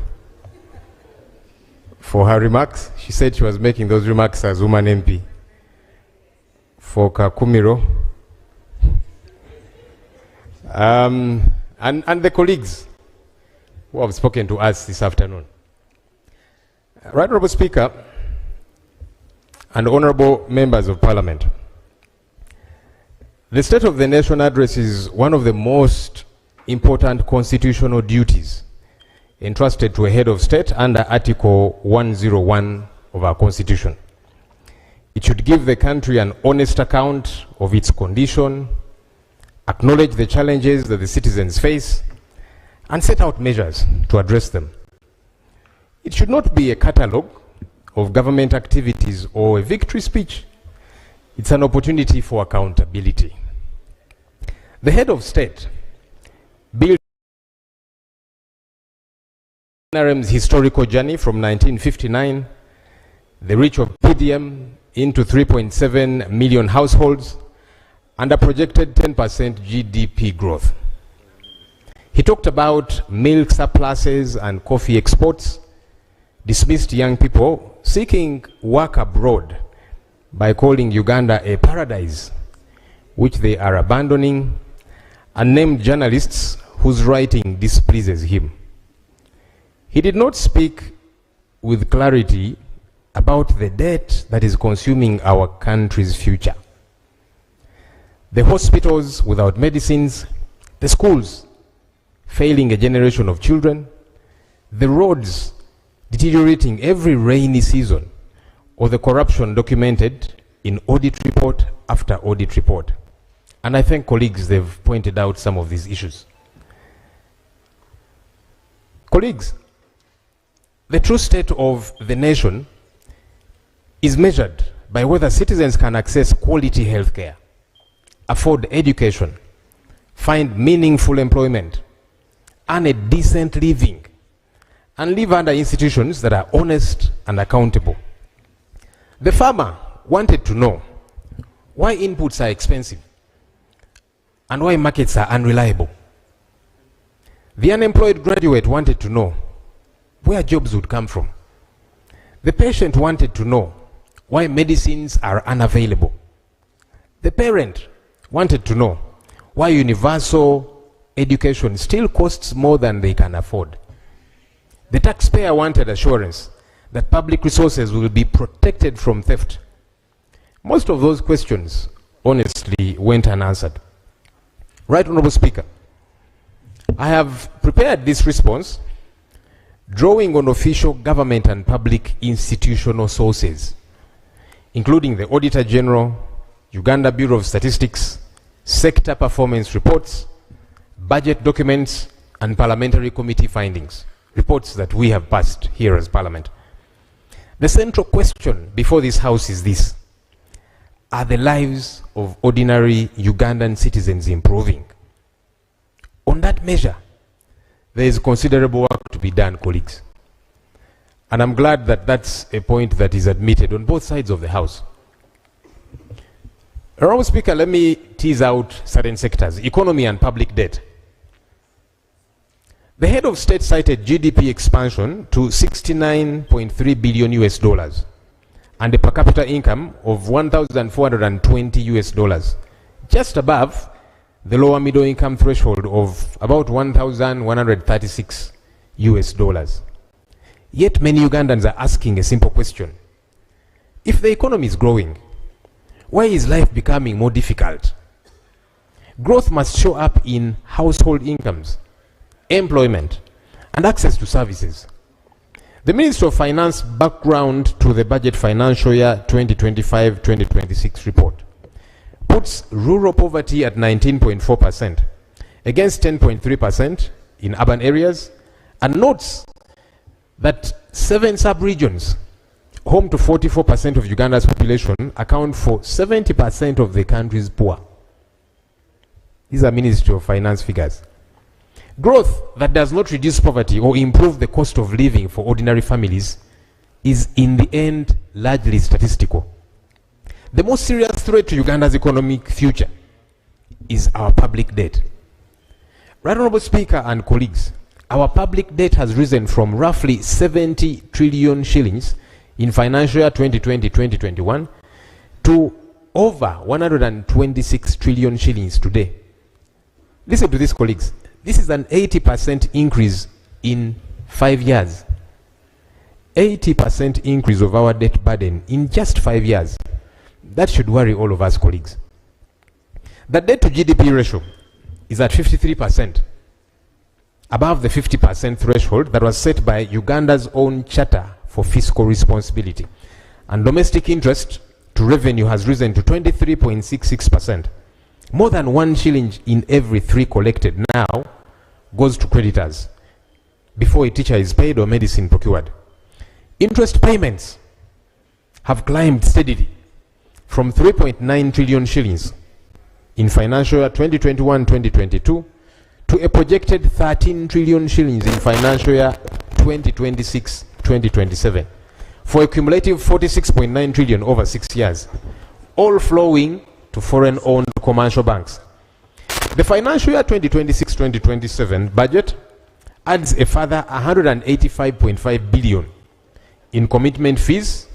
[SPEAKER 20] For her remarks, she said she was making those remarks as woman MP for Kakumiro. And the colleagues. who have spoken to us this afternoon. Right Honourable Speaker and Honourable Members of Parliament, the State of the Nation address is one of the most important constitutional duties entrusted to a head of state under Article 101 of our Constitution. It should give the country an honest account of its condition, acknowledge the challenges that the citizens face, and set out measures to address them. It should not be a catalogue of government activities or a victory speech. It's an opportunity for accountability. The head of state built NRM's historical journey from 1959, the reach of PDM into 3.7 million households, and a projected 10% GDP growth. He talked about milk surpluses and coffee exports, dismissed young people seeking work abroad by calling Uganda a paradise, which they are abandoning, and named journalists whose writing displeases him. He did not speak with clarity about the debt that is consuming our country's future. The hospitals without medicines, the schools failing a generation of children, the roads deteriorating every rainy season, or the corruption documented in audit report after audit report. And I thank colleagues, they've pointed out some of these issues. Colleagues, the true state of the nation is measured by whether citizens can access quality health care, afford education, find meaningful employment, earn a decent living, and live under institutions that are honest and accountable. The farmer wanted to know why inputs are expensive and why markets are unreliable. The unemployed graduate wanted to know where jobs would come from. The patient wanted to know why medicines are unavailable. The parent wanted to know why universal education still costs more than they can afford. The taxpayer wanted assurance that public resources will be protected from theft. Most of those questions, honestly, went unanswered. Right Honourable Speaker, I have prepared this response drawing on official government and public institutional sources, including the Auditor General, Uganda Bureau of Statistics, sector performance reports, budget documents, and parliamentary committee findings, reports that we have passed here as Parliament. The central question before this House is this: are the lives of ordinary Ugandan citizens improving? On that measure, there is considerable work to be done, colleagues. And I'm glad that that's a point that is admitted on both sides of the House. Honourable Speaker, let me tease out certain sectors: economy and public debt. The head of state cited GDP expansion to $69.3 billion US and a per capita income of $1,420 US, just above the lower middle income threshold of about $1,136 US. Yet many Ugandans are asking a simple question: if the economy is growing, why is life becoming more difficult? Growth must show up in household incomes, employment, and access to services. The Ministry of Finance background to the budget financial year 2025-2026 report puts rural poverty at 19.4% against 10.3% in urban areas, and notes that 7 sub-regions, home to 44% of Uganda's population, account for 70% of the country's poor. These are Ministry of Finance figures. Growth that does not reduce poverty or improve the cost of living for ordinary families is in the end largely statistical. The most serious threat to Uganda's economic future is our public debt. Right Honourable Speaker and colleagues, our public debt has risen from roughly 70 trillion shillings in financial year 2020-2021 to over 126 trillion shillings today. Listen to this, colleagues. This is an 80% increase in 5 years. 80% increase of our debt burden in just 5 years. That should worry all of us, colleagues. The debt to GDP ratio is at 53%, above the 50% threshold that was set by Uganda's own Charter for Fiscal Responsibility. And domestic interest to revenue has risen to 23.66%. More than 1 shilling in every 3 collected now goes to creditors before a teacher is paid or medicine procured. Interest payments have climbed steadily from 3.9 trillion shillings in financial year 2021-2022 to a projected 13 trillion shillings in financial year 2026-2027, for a cumulative 46.9 trillion over 6 years, all flowing to foreign-owned commercial banks. The financial year 2026-2027 budget adds a further 185.5 billion in commitment fees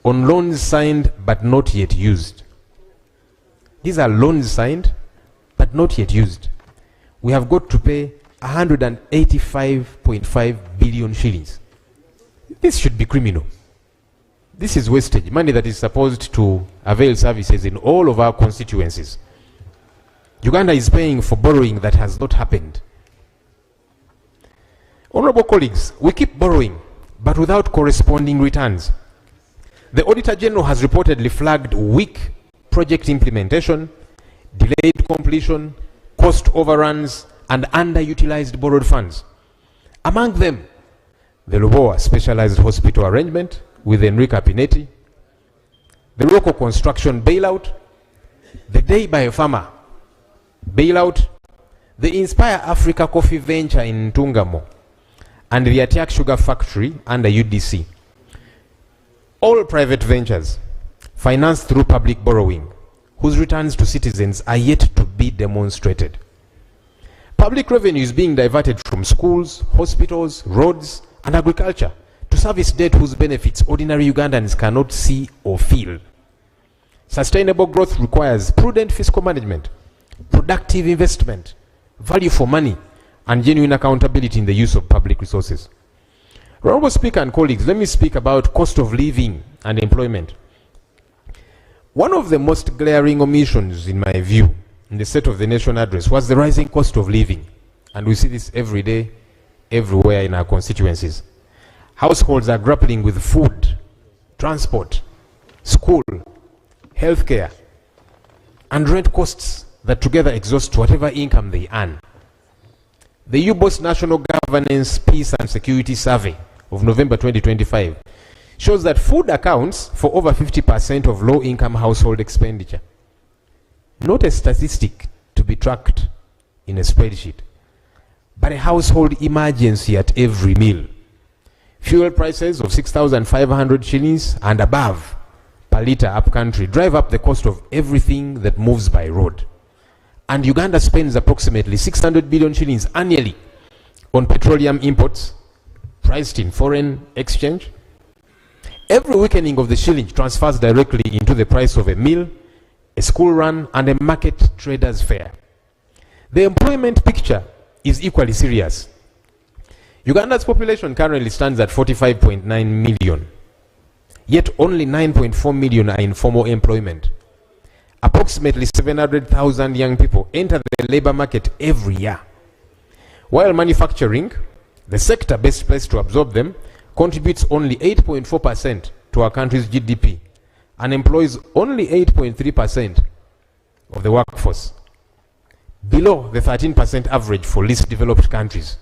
[SPEAKER 20] on loans signed but not yet used. These are loans signed but not yet used. We have got to pay 185.5 billion shillings. This should be criminal. This is wastage, money that is supposed to avail services in all of our constituencies. Uganda is paying for borrowing that has not happened. Honorable colleagues, we keep borrowing, but without corresponding returns. The Auditor General has reportedly flagged weak project implementation, delayed completion, cost overruns, and underutilized borrowed funds. Among them, the Lubowa Specialized Hospital arrangement with Enrique Pinetti, the local construction bailout, the Day Biopharma bailout, the Inspire Africa Coffee venture in Ntungamo, and the Atiak Sugar Factory under UDC. All private ventures financed through public borrowing, whose returns to citizens are yet to be demonstrated. Public revenue is being diverted from schools, hospitals, roads, and agriculture to service debt whose benefits ordinary Ugandans cannot see or feel. Sustainable growth requires prudent fiscal management, productive investment, value for money, and genuine accountability in the use of public resources. Honorable Speaker and colleagues, let me speak about cost of living and employment. One of the most glaring omissions, in my view, in the State of the Nation address was the rising cost of living. And we see this every day, everywhere in our constituencies. Households are grappling with food, transport, school, healthcare, and rent costs that together exhaust whatever income they earn. The UBOS National Governance, Peace and Security Survey of November 2025 shows that food accounts for over 50% of low-income household expenditure. Not a statistic to be tracked in a spreadsheet, but a household emergency at every meal. Fuel prices of 6,500 shillings and above per litre upcountry drive up the cost of everything that moves by road. And Uganda spends approximately 600 billion shillings annually on petroleum imports priced in foreign exchange. Every weakening of the shilling transfers directly into the price of a meal, a school run, and a market trader's fare. The employment picture is equally serious. Uganda's population currently stands at 45.9 million, yet only 9.4 million are in formal employment. Approximately 700,000 young people enter the labor market every year. While manufacturing, the sector best placed to absorb them, contributes only 8.4% to our country's GDP and employs only 8.3% of the workforce, below the 13% average for least developed countries.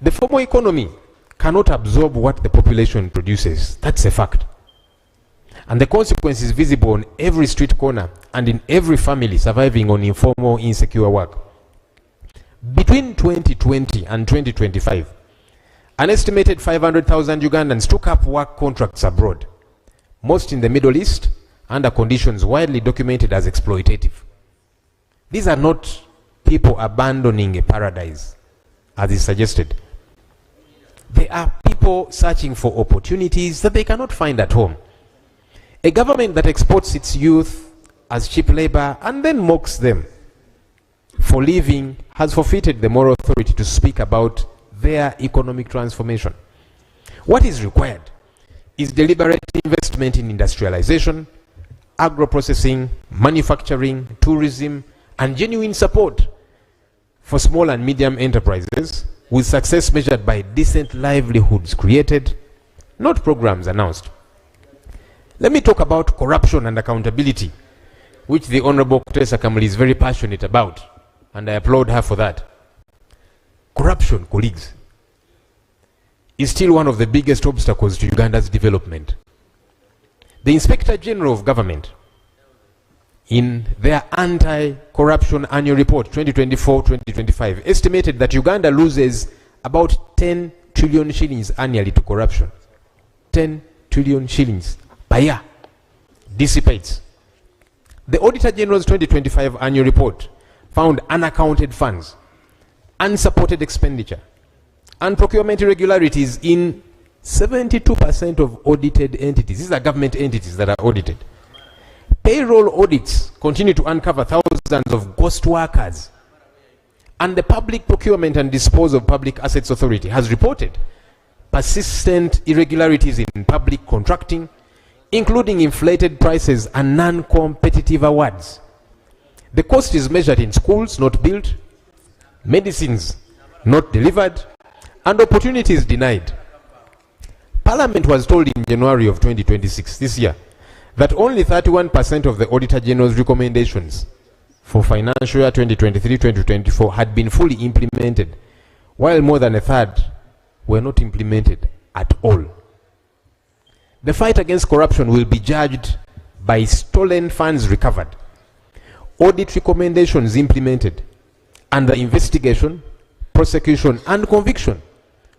[SPEAKER 20] The formal economy cannot absorb what the population produces. That's a fact. And the consequence is visible on every street corner and in every family surviving on informal, insecure work. Between 2020 and 2025, an estimated 500,000 Ugandans took up work contracts abroad, most in the Middle East, under conditions widely documented as exploitative. These are not people abandoning a paradise, as is suggested. They are people searching for opportunities that they cannot find at home. A government that exports its youth as cheap labor and then mocks them for living has forfeited the moral authority to speak about their economic transformation. What is required is deliberate investment in industrialization, agro-processing, manufacturing, tourism, and genuine support for small and medium enterprises, with success measured by decent livelihoods created, not programs announced. Let me talk about corruption and accountability, which the Honorable Kutesa Kamali is very passionate about, and I applaud her for that. Corruption, colleagues, is still one of the biggest obstacles to Uganda's development. The Inspector General of Government, in their anti-corruption annual report 2024-2025, estimated that Uganda loses about 10 trillion shillings annually to corruption. 10 trillion shillings per year dissipates. The Auditor General's 2025 annual report found unaccounted funds, unsupported expenditure, and procurement irregularities in 72% of audited entities. These are government entities that are audited. Payroll audits continue to uncover thousands of ghost workers. And the Public Procurement and Disposal of Public Assets Authority has reported persistent irregularities in public contracting, including inflated prices and non-competitive awards. The cost is measured in schools not built, medicines not delivered, and opportunities denied. Parliament was told in January of 2026, this year, that only 31% of the Auditor General's recommendations for financial year 2023-2024 had been fully implemented, while more than a third were not implemented at all. The fight against corruption will be judged by stolen funds recovered, audit recommendations implemented, and the investigation, prosecution, and conviction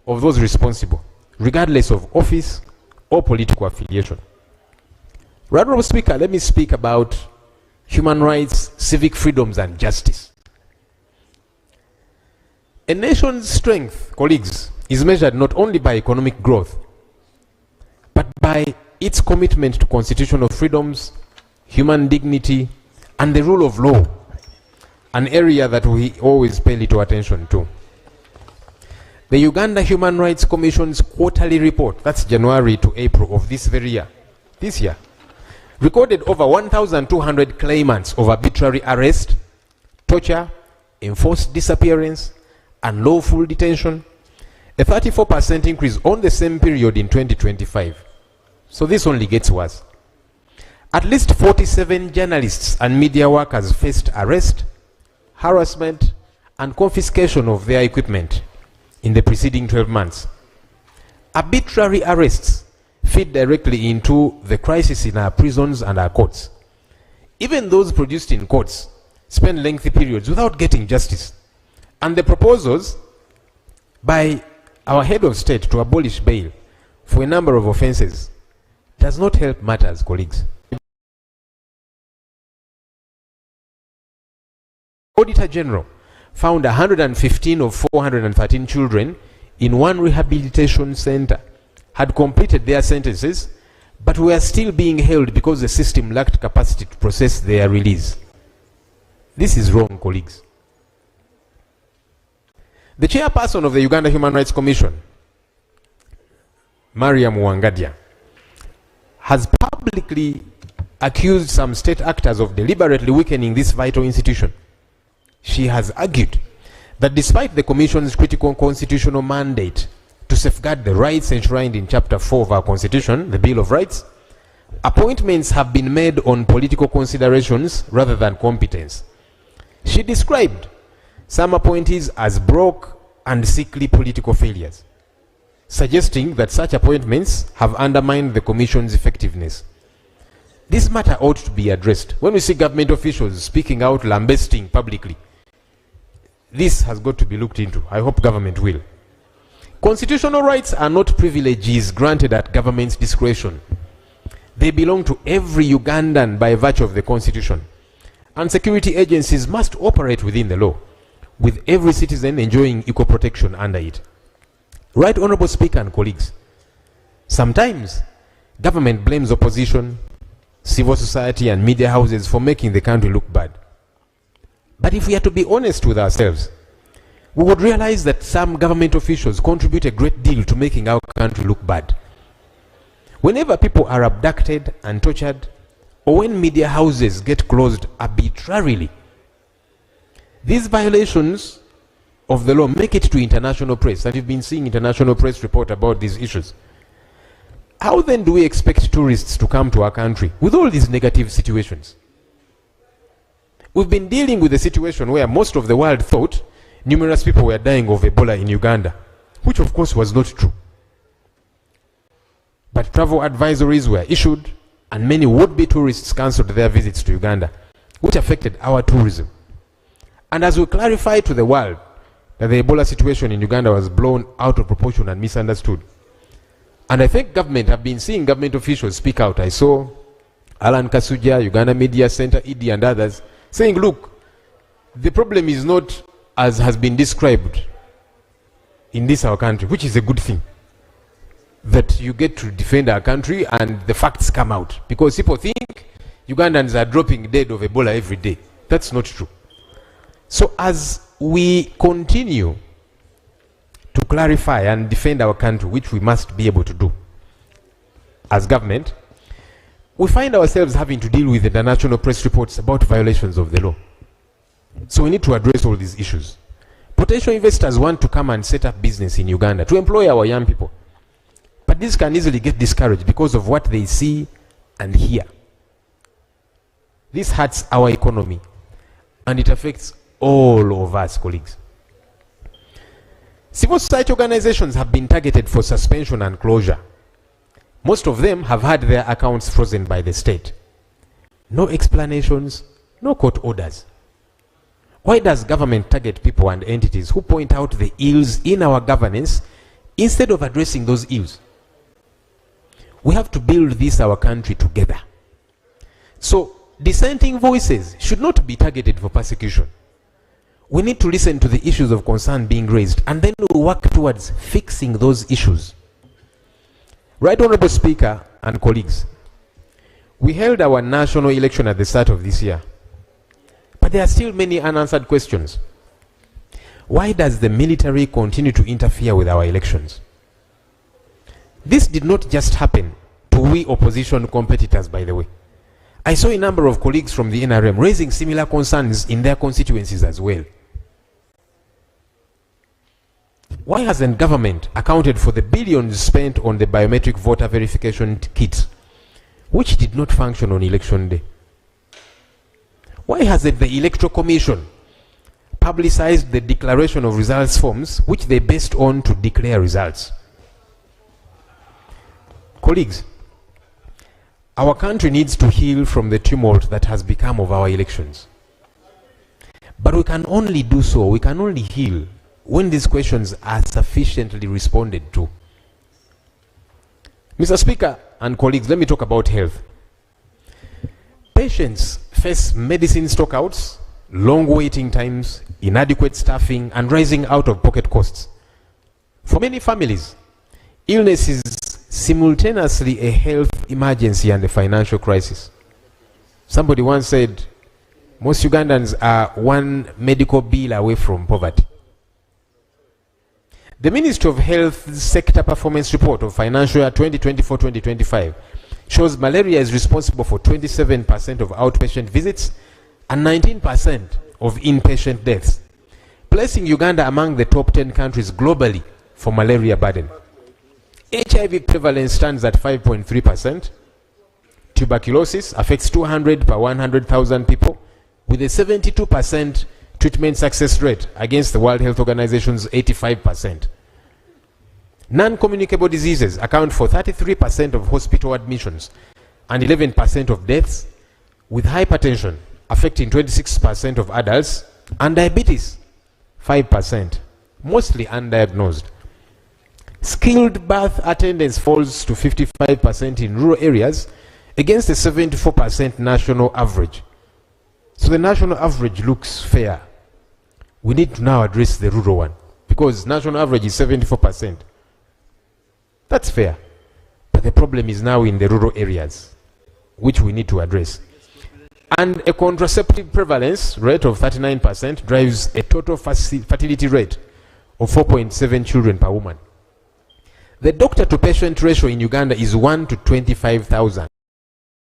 [SPEAKER 20] of those responsible, regardless of office or political affiliation. Honorable Speaker, let me speak about human rights, civic freedoms, and justice. A nation's strength, colleagues, is measured not only by economic growth, but by its commitment to constitutional freedoms, human dignity, and the rule of law, an area that we always pay little attention to. The Uganda Human Rights Commission's quarterly report, that's January to April of this year, recorded over 1,200 claimants of arbitrary arrest, torture, enforced disappearance, and lawful detention, a 34% increase on the same period in 2025. So this only gets worse. At least 47 journalists and media workers faced arrest, harassment, and confiscation of their equipment in the preceding 12 months. Arbitrary arrests feed directly into the crisis in our prisons and our courts. Even those produced in courts spend lengthy periods without getting justice. And the proposals by our head of state to abolish bail for a number of offenses does not help matters, colleagues. Auditor General found 115 of 413 children in one rehabilitation center had completed their sentences, but were still being held because the system lacked capacity to process their release. This is wrong, colleagues. The chairperson of the Uganda Human Rights Commission, Mariam Wangadia, has publicly accused some state actors of deliberately weakening this vital institution. She has argued that despite the Commission's critical constitutional mandate to safeguard the rights enshrined in Chapter 4 of our Constitution, the Bill of Rights, appointments have been made on political considerations rather than competence. She described some appointees as broke and sickly political failures, suggesting that such appointments have undermined the Commission's effectiveness. This matter ought to be addressed. When we see government officials speaking out, lambasting publicly, this has got to be looked into. I hope government will. Constitutional rights are not privileges granted at government's discretion. They belong to every Ugandan by virtue of the Constitution. And security agencies must operate within the law, with every citizen enjoying equal protection under it. Right Honorable Speaker and colleagues, sometimes government blames opposition, civil society, and media houses for making the country look bad. But if we are to be honest with ourselves, we would realize that some government officials contribute a great deal to making our country look bad. Whenever people are abducted and tortured, or when media houses get closed arbitrarily, these violations of the law make it to international press, and you've been seeing international press report about these issues. How then do we expect tourists to come to our country with all these negative situations? We've been dealing with a situation where most of the world thought numerous people were dying of Ebola in Uganda, which of course was not true. But travel advisories were issued, and many would-be tourists cancelled their visits to Uganda, which affected our tourism. And as we clarified to the world that the Ebola situation in Uganda was blown out of proportion and misunderstood, and I think government have been seeing government officials speak out. I saw Alan Kasuja, Uganda Media Center, ED, and others saying, look, the problem is not as has been described in this our country, which is a good thing, that you get to defend our country and the facts come out, because people think Ugandans are dropping dead of Ebola every day. That's not true. So as we continue to clarify and defend our country, which we must be able to do as government, we find ourselves having to deal with international press reports about violations of the law. So we need to address all these issues. Potential investors want to come and set up business in Uganda to employ our young people. But this can easily get discouraged because of what they see and hear. This hurts our economy, and it affects all of us, colleagues. Civil society organizations have been targeted for suspension and closure. Most of them have had their accounts frozen by the state. No explanations, no court orders. Why does government target people and entities who point out the ills in our governance instead of addressing those ills? We have to build this our country together. So dissenting voices should not be targeted for persecution. We need to listen to the issues of concern being raised, and then we'll work towards fixing those issues. Right Honorable Speaker and colleagues, we held our national election at the start of this year, but there are still many unanswered questions. Why does the military continue to interfere with our elections? This did not just happen to we opposition competitors, by the way. I saw a number of colleagues from the NRM raising similar concerns in their constituencies as well. Why hasn't government accounted for the billions spent on the biometric voter verification kit, which did not function on election day? Why hasn't the Electoral Commission publicized the declaration of results forms which they based on to declare results? Colleagues, our country needs to heal from the tumult that has become of our elections. But we can only do so, we can only heal when these questions are sufficiently responded to. Mr. Speaker and colleagues, let me talk about health. Patients face medicine stockouts, long waiting times, inadequate staffing, and rising out-of-pocket costs. For many families, illness is simultaneously a health emergency and a financial crisis. Somebody once said, most Ugandans are one medical bill away from poverty. The Ministry of Health Sector Performance Report of Financial Year 2024-2025 shows malaria is responsible for 27% of outpatient visits and 19% of inpatient deaths, placing Uganda among the top 10 countries globally for malaria burden. HIV prevalence stands at 5.3%. Tuberculosis affects 200 per 100,000 people, with a 72% treatment success rate against the World Health Organization's 85%. Non-communicable diseases account for 33% of hospital admissions and 11% of deaths, with hypertension affecting 26% of adults and diabetes 5%, mostly undiagnosed. Skilled birth attendance falls to 55% in rural areas against a 74% national average. So the national average looks fair. We need to now address the rural one, because national average is 74%. That's fair. But the problem is now in the rural areas, which we need to address. And a contraceptive prevalence rate of 39% drives a total fertility rate of 4.7 children per woman. The doctor-to-patient ratio in Uganda is 1 to 25,000.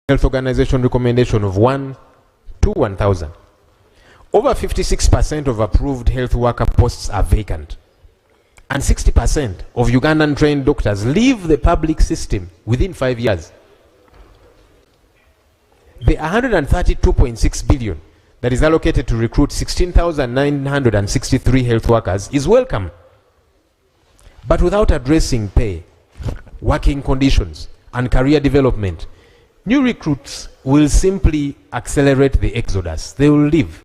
[SPEAKER 20] Health Organization recommendation of 1 to 1,000. Over 56% of approved health worker posts are vacant. And 60% of Ugandan trained doctors leave the public system within 5 years. The 132.6 billion that is allocated to recruit 16,963 health workers is welcome. But without addressing pay, working conditions, and career development, new recruits will simply accelerate the exodus. They will leave.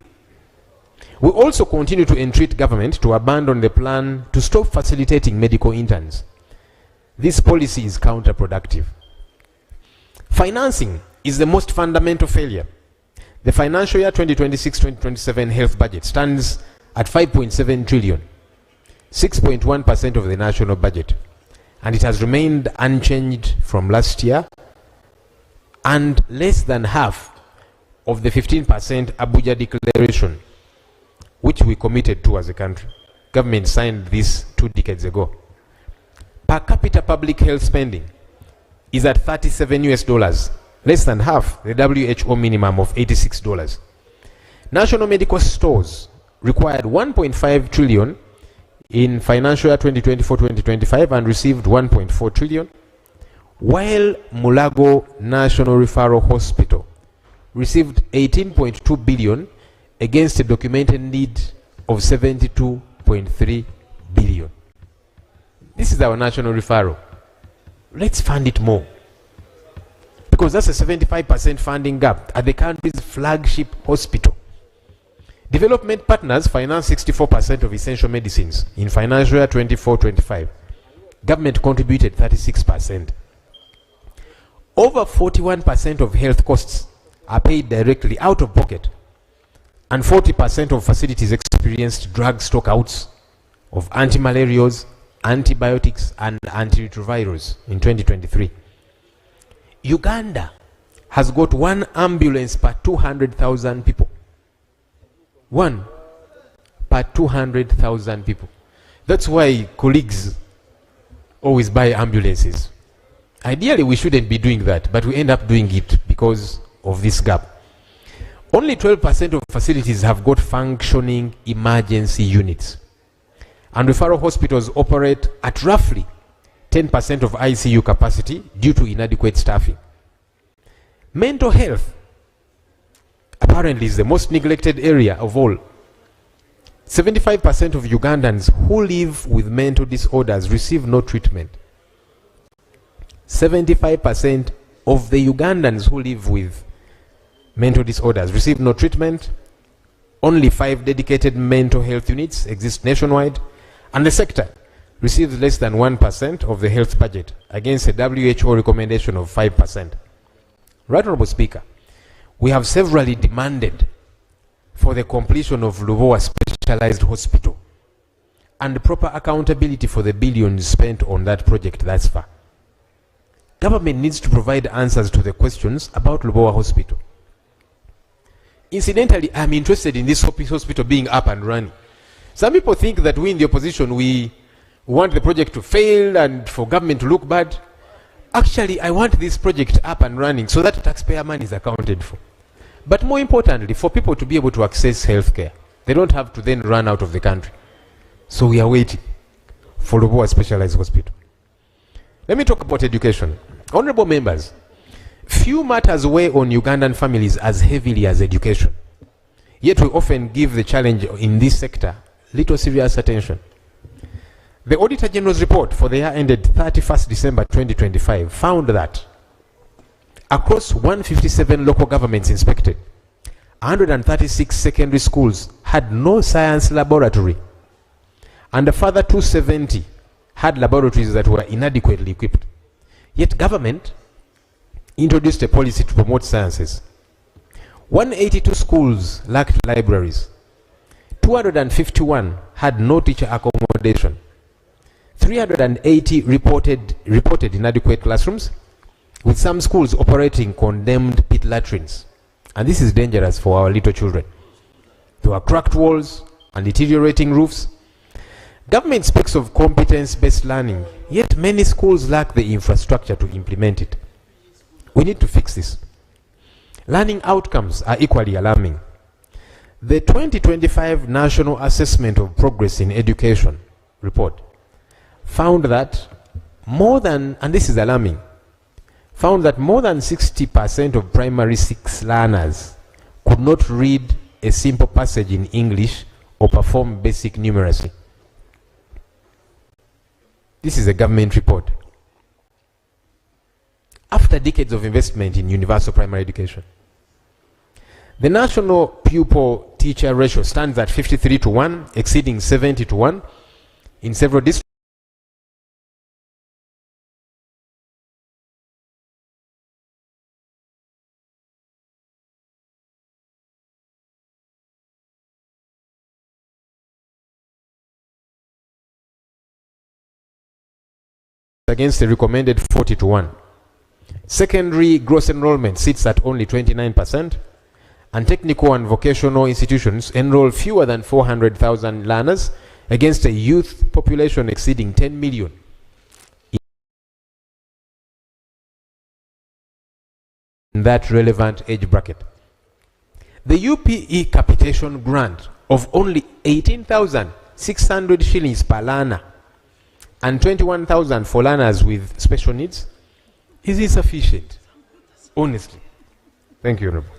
[SPEAKER 20] We also continue to entreat government to abandon the plan to stop facilitating medical interns. This policy is counterproductive. Financing is the most fundamental failure. The financial year 2026-2027 health budget stands at 5.7 trillion, 6.1% of the national budget, and it has remained unchanged from last year and less than half of the 15% Abuja Declaration, which we committed to as a country. Government signed this 2 decades ago. Per capita public health spending is at $37, less than half the WHO minimum of $86. National medical stores required 1.5 trillion in financial year 2024-2025 and received 1.4 trillion, while Mulago National Referral Hospital received 18.2 billion against a documented need of 72.3 billion. This is our national referral. Let's fund it more, because that's a 75% funding gap at the country's flagship hospital. Development partners finance 64% of essential medicines in financial year 24-25. Government contributed 36%. Over 41% of health costs are paid directly out of pocket, and 40% of facilities experienced drug stockouts of antimalarials, antibiotics, and antiretrovirals in 2023. Uganda has got 1 ambulance per 200,000 people. 1 per 200,000 people. That's why colleagues always buy ambulances. Ideally, we shouldn't be doing that, but we end up doing it because of this gap. Only 12% of facilities have got functioning emergency units. And referral hospitals operate at roughly 10% of ICU capacity due to inadequate staffing. Mental health apparently is the most neglected area of all. 75% of Ugandans who live with mental disorders receive no treatment. 75% of the Ugandans who live with mental disorders receive no treatment. Only 5 dedicated mental health units exist nationwide, and the sector receives less than 1% of the health budget against a WHO recommendation of 5%. Right Honourable Speaker, we have severally demanded for the completion of Lubowa Specialized Hospital and proper accountability for the billions spent on that project thus far. Government needs to provide answers to the questions about Lubowa Hospital. Incidentally, I'm interested in this hospital being up and running. Some people think that we in the opposition, we want the project to fail and for government to look bad. Actually, I want this project up and running so that taxpayer money is accounted for. But more importantly, for people to be able to access healthcare. They don't have to then run out of the country. So we are waiting for Lubowa Specialized Hospital. Let me talk about education. Honorable members, few matters weigh on Ugandan families as heavily as education. Yet we often give the challenge in this sector little serious attention. The Auditor General's report for the year ended 31st December 2025 found that across 157 local governments inspected, 136 secondary schools had no science laboratory, and a further 270 had laboratories that were inadequately equipped. Yet government introduced a policy to promote sciences. 182 schools lacked libraries. 251 had no teacher accommodation. 380 reported inadequate classrooms, with some schools operating condemned pit latrines. And this is dangerous for our little children. There were cracked walls and deteriorating roofs. Government speaks of competence-based learning, yet many schools lack the infrastructure to implement it. We need to fix this. Learning outcomes are equally alarming. The 2025 National Assessment of Progress in Education report found that and this is alarming, found that more than 60% of primary 6 learners could not read a simple passage in English or perform basic numeracy. This is a government report. After decades of investment in universal primary education, the national pupil-teacher ratio stands at 53:1, exceeding 70:1 in several districts. Against a recommended 40:1. Secondary gross enrollment sits at only 29%, and technical and vocational institutions enroll fewer than 400,000 learners against a youth population exceeding 10 million. In that relevant age bracket. The UPE capitation grant of only 18,600 shillings per learner and 21,000 for learners with special needs is insufficient, honestly. Thank you, Honorable.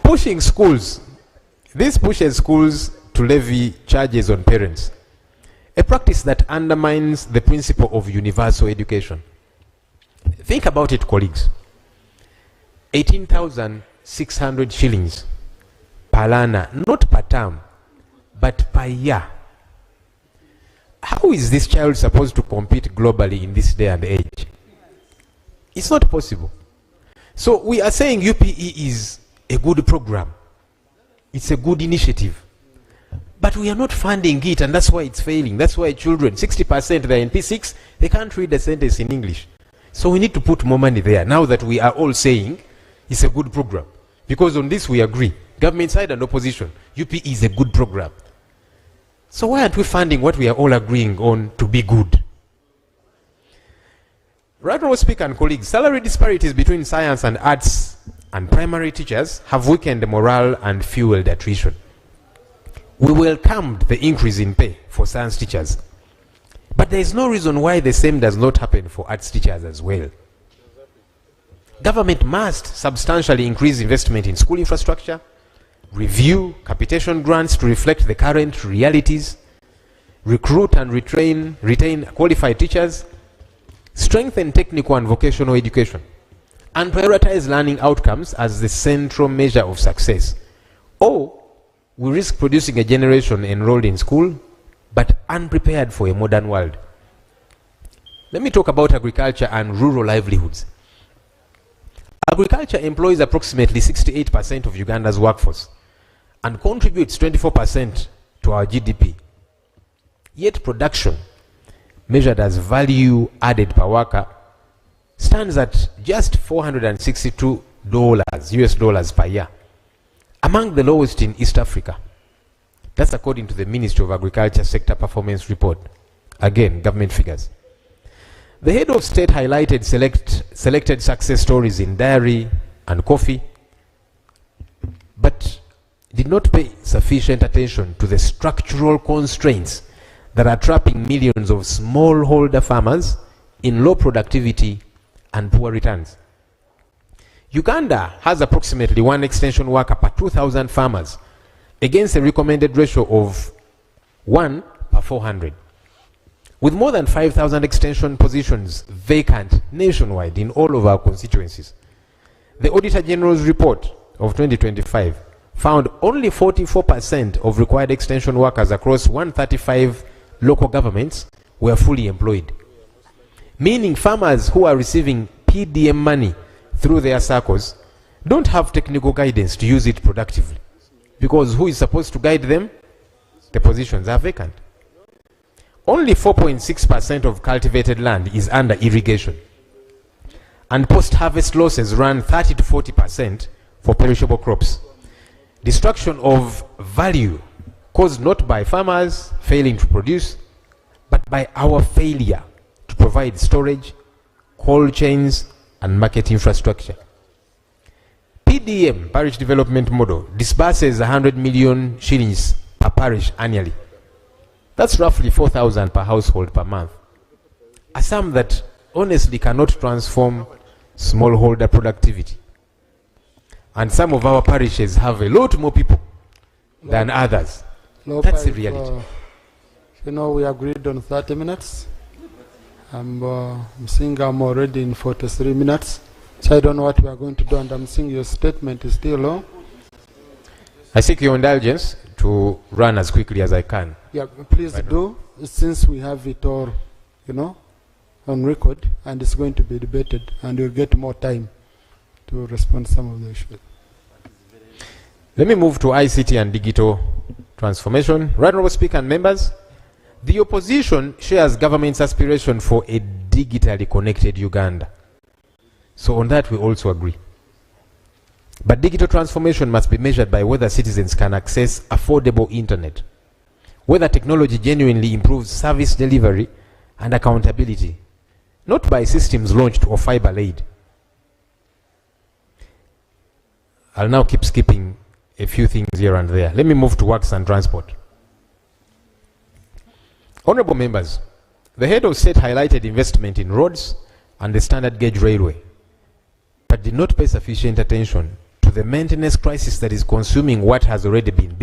[SPEAKER 20] Pushing schools. This pushes schools to levy charges on parents, a practice that undermines the principle of universal education. Think about it, colleagues. 18,600 shillings per learner, not per term, but per year. How is this child supposed to compete globally in this day and age? It's not possible. So we are saying UPE is a good program. It's a good initiative. But we are not funding it, and that's why it's failing. That's why children, 60% they're in P6, they can't read a sentence in English. So we need to put more money there, now that we are all saying it's a good program. Because on this we agree. Government side and opposition, UPE is a good program. So why aren't we funding what we are all agreeing on to be good? Right, Honourable Speaker and colleagues, salary disparities between science and arts and primary teachers have weakened the morale and fueled attrition. We welcomed the increase in pay for science teachers, but there is no reason why the same does not happen for arts teachers as well. Government must substantially increase investment in school infrastructure, review capitation grants to reflect the current realities, recruit and retain qualified teachers, strengthen technical and vocational education, and prioritize learning outcomes as the central measure of success. Or we risk producing a generation enrolled in school but unprepared for a modern world. Let me talk about agriculture and rural livelihoods. Agriculture employs approximately 68% of Uganda's workforce and contributes 24% to our GDP. Yet production, measured as value added per worker, stands at just $462 US dollars per year, among the lowest in East Africa. That's according to the Ministry of Agriculture Sector Performance Report. Again, government figures. The head of state highlighted selected success stories in dairy and coffee, but did not pay sufficient attention to the structural constraints that are trapping millions of smallholder farmers in low productivity and poor returns. Uganda has approximately 1 extension worker per 2,000 farmers against a recommended ratio of 1 per 400. With more than 5,000 extension positions vacant nationwide in all of our constituencies. The Auditor General's report of 2025 found only 44% of required extension workers across 135 local governments were fully employed. Meaning farmers who are receiving PDM money through their circles don't have technical guidance to use it productively. Because who is supposed to guide them? The positions are vacant. Only 4.6% of cultivated land is under irrigation. And post-harvest losses run 30 to 40% for perishable crops. destruction of value caused not by farmers failing to produce, but by our failure to provide storage, cold chains, and market infrastructure. PDM, Parish Development Model, disburses 100 million shillings per parish annually. That's roughly 4,000 per household per month. A sum that honestly cannot transform smallholder productivity. And some of our parishes have a lot more people than others. That's the reality.
[SPEAKER 1] You know, we agreed on 30 minutes. I'm seeing I'm already in 43 minutes. So I don't know what we are going to do, and I'm seeing your statement is still long.
[SPEAKER 20] I seek your indulgence to run as quickly as I can.
[SPEAKER 1] Yeah, please do, since we have it all, you know, on record, and it's going to be debated, and you'll get more time to respond to some of the issues.
[SPEAKER 20] Let me move to ICT and digital transformation. Right, Honourable Speaker and members, the opposition shares government's aspiration for a digitally connected Uganda. So on that we also agree. But digital transformation must be measured by whether citizens can access affordable internet, whether technology genuinely improves service delivery and accountability, not by systems launched or fiber laid. I'll now keep skipping a few things here and there. Let me move to works and transport. Honourable members, the head of state highlighted investment in roads and the standard gauge railway, but did not pay sufficient attention to the maintenance crisis that is consuming what has already been built.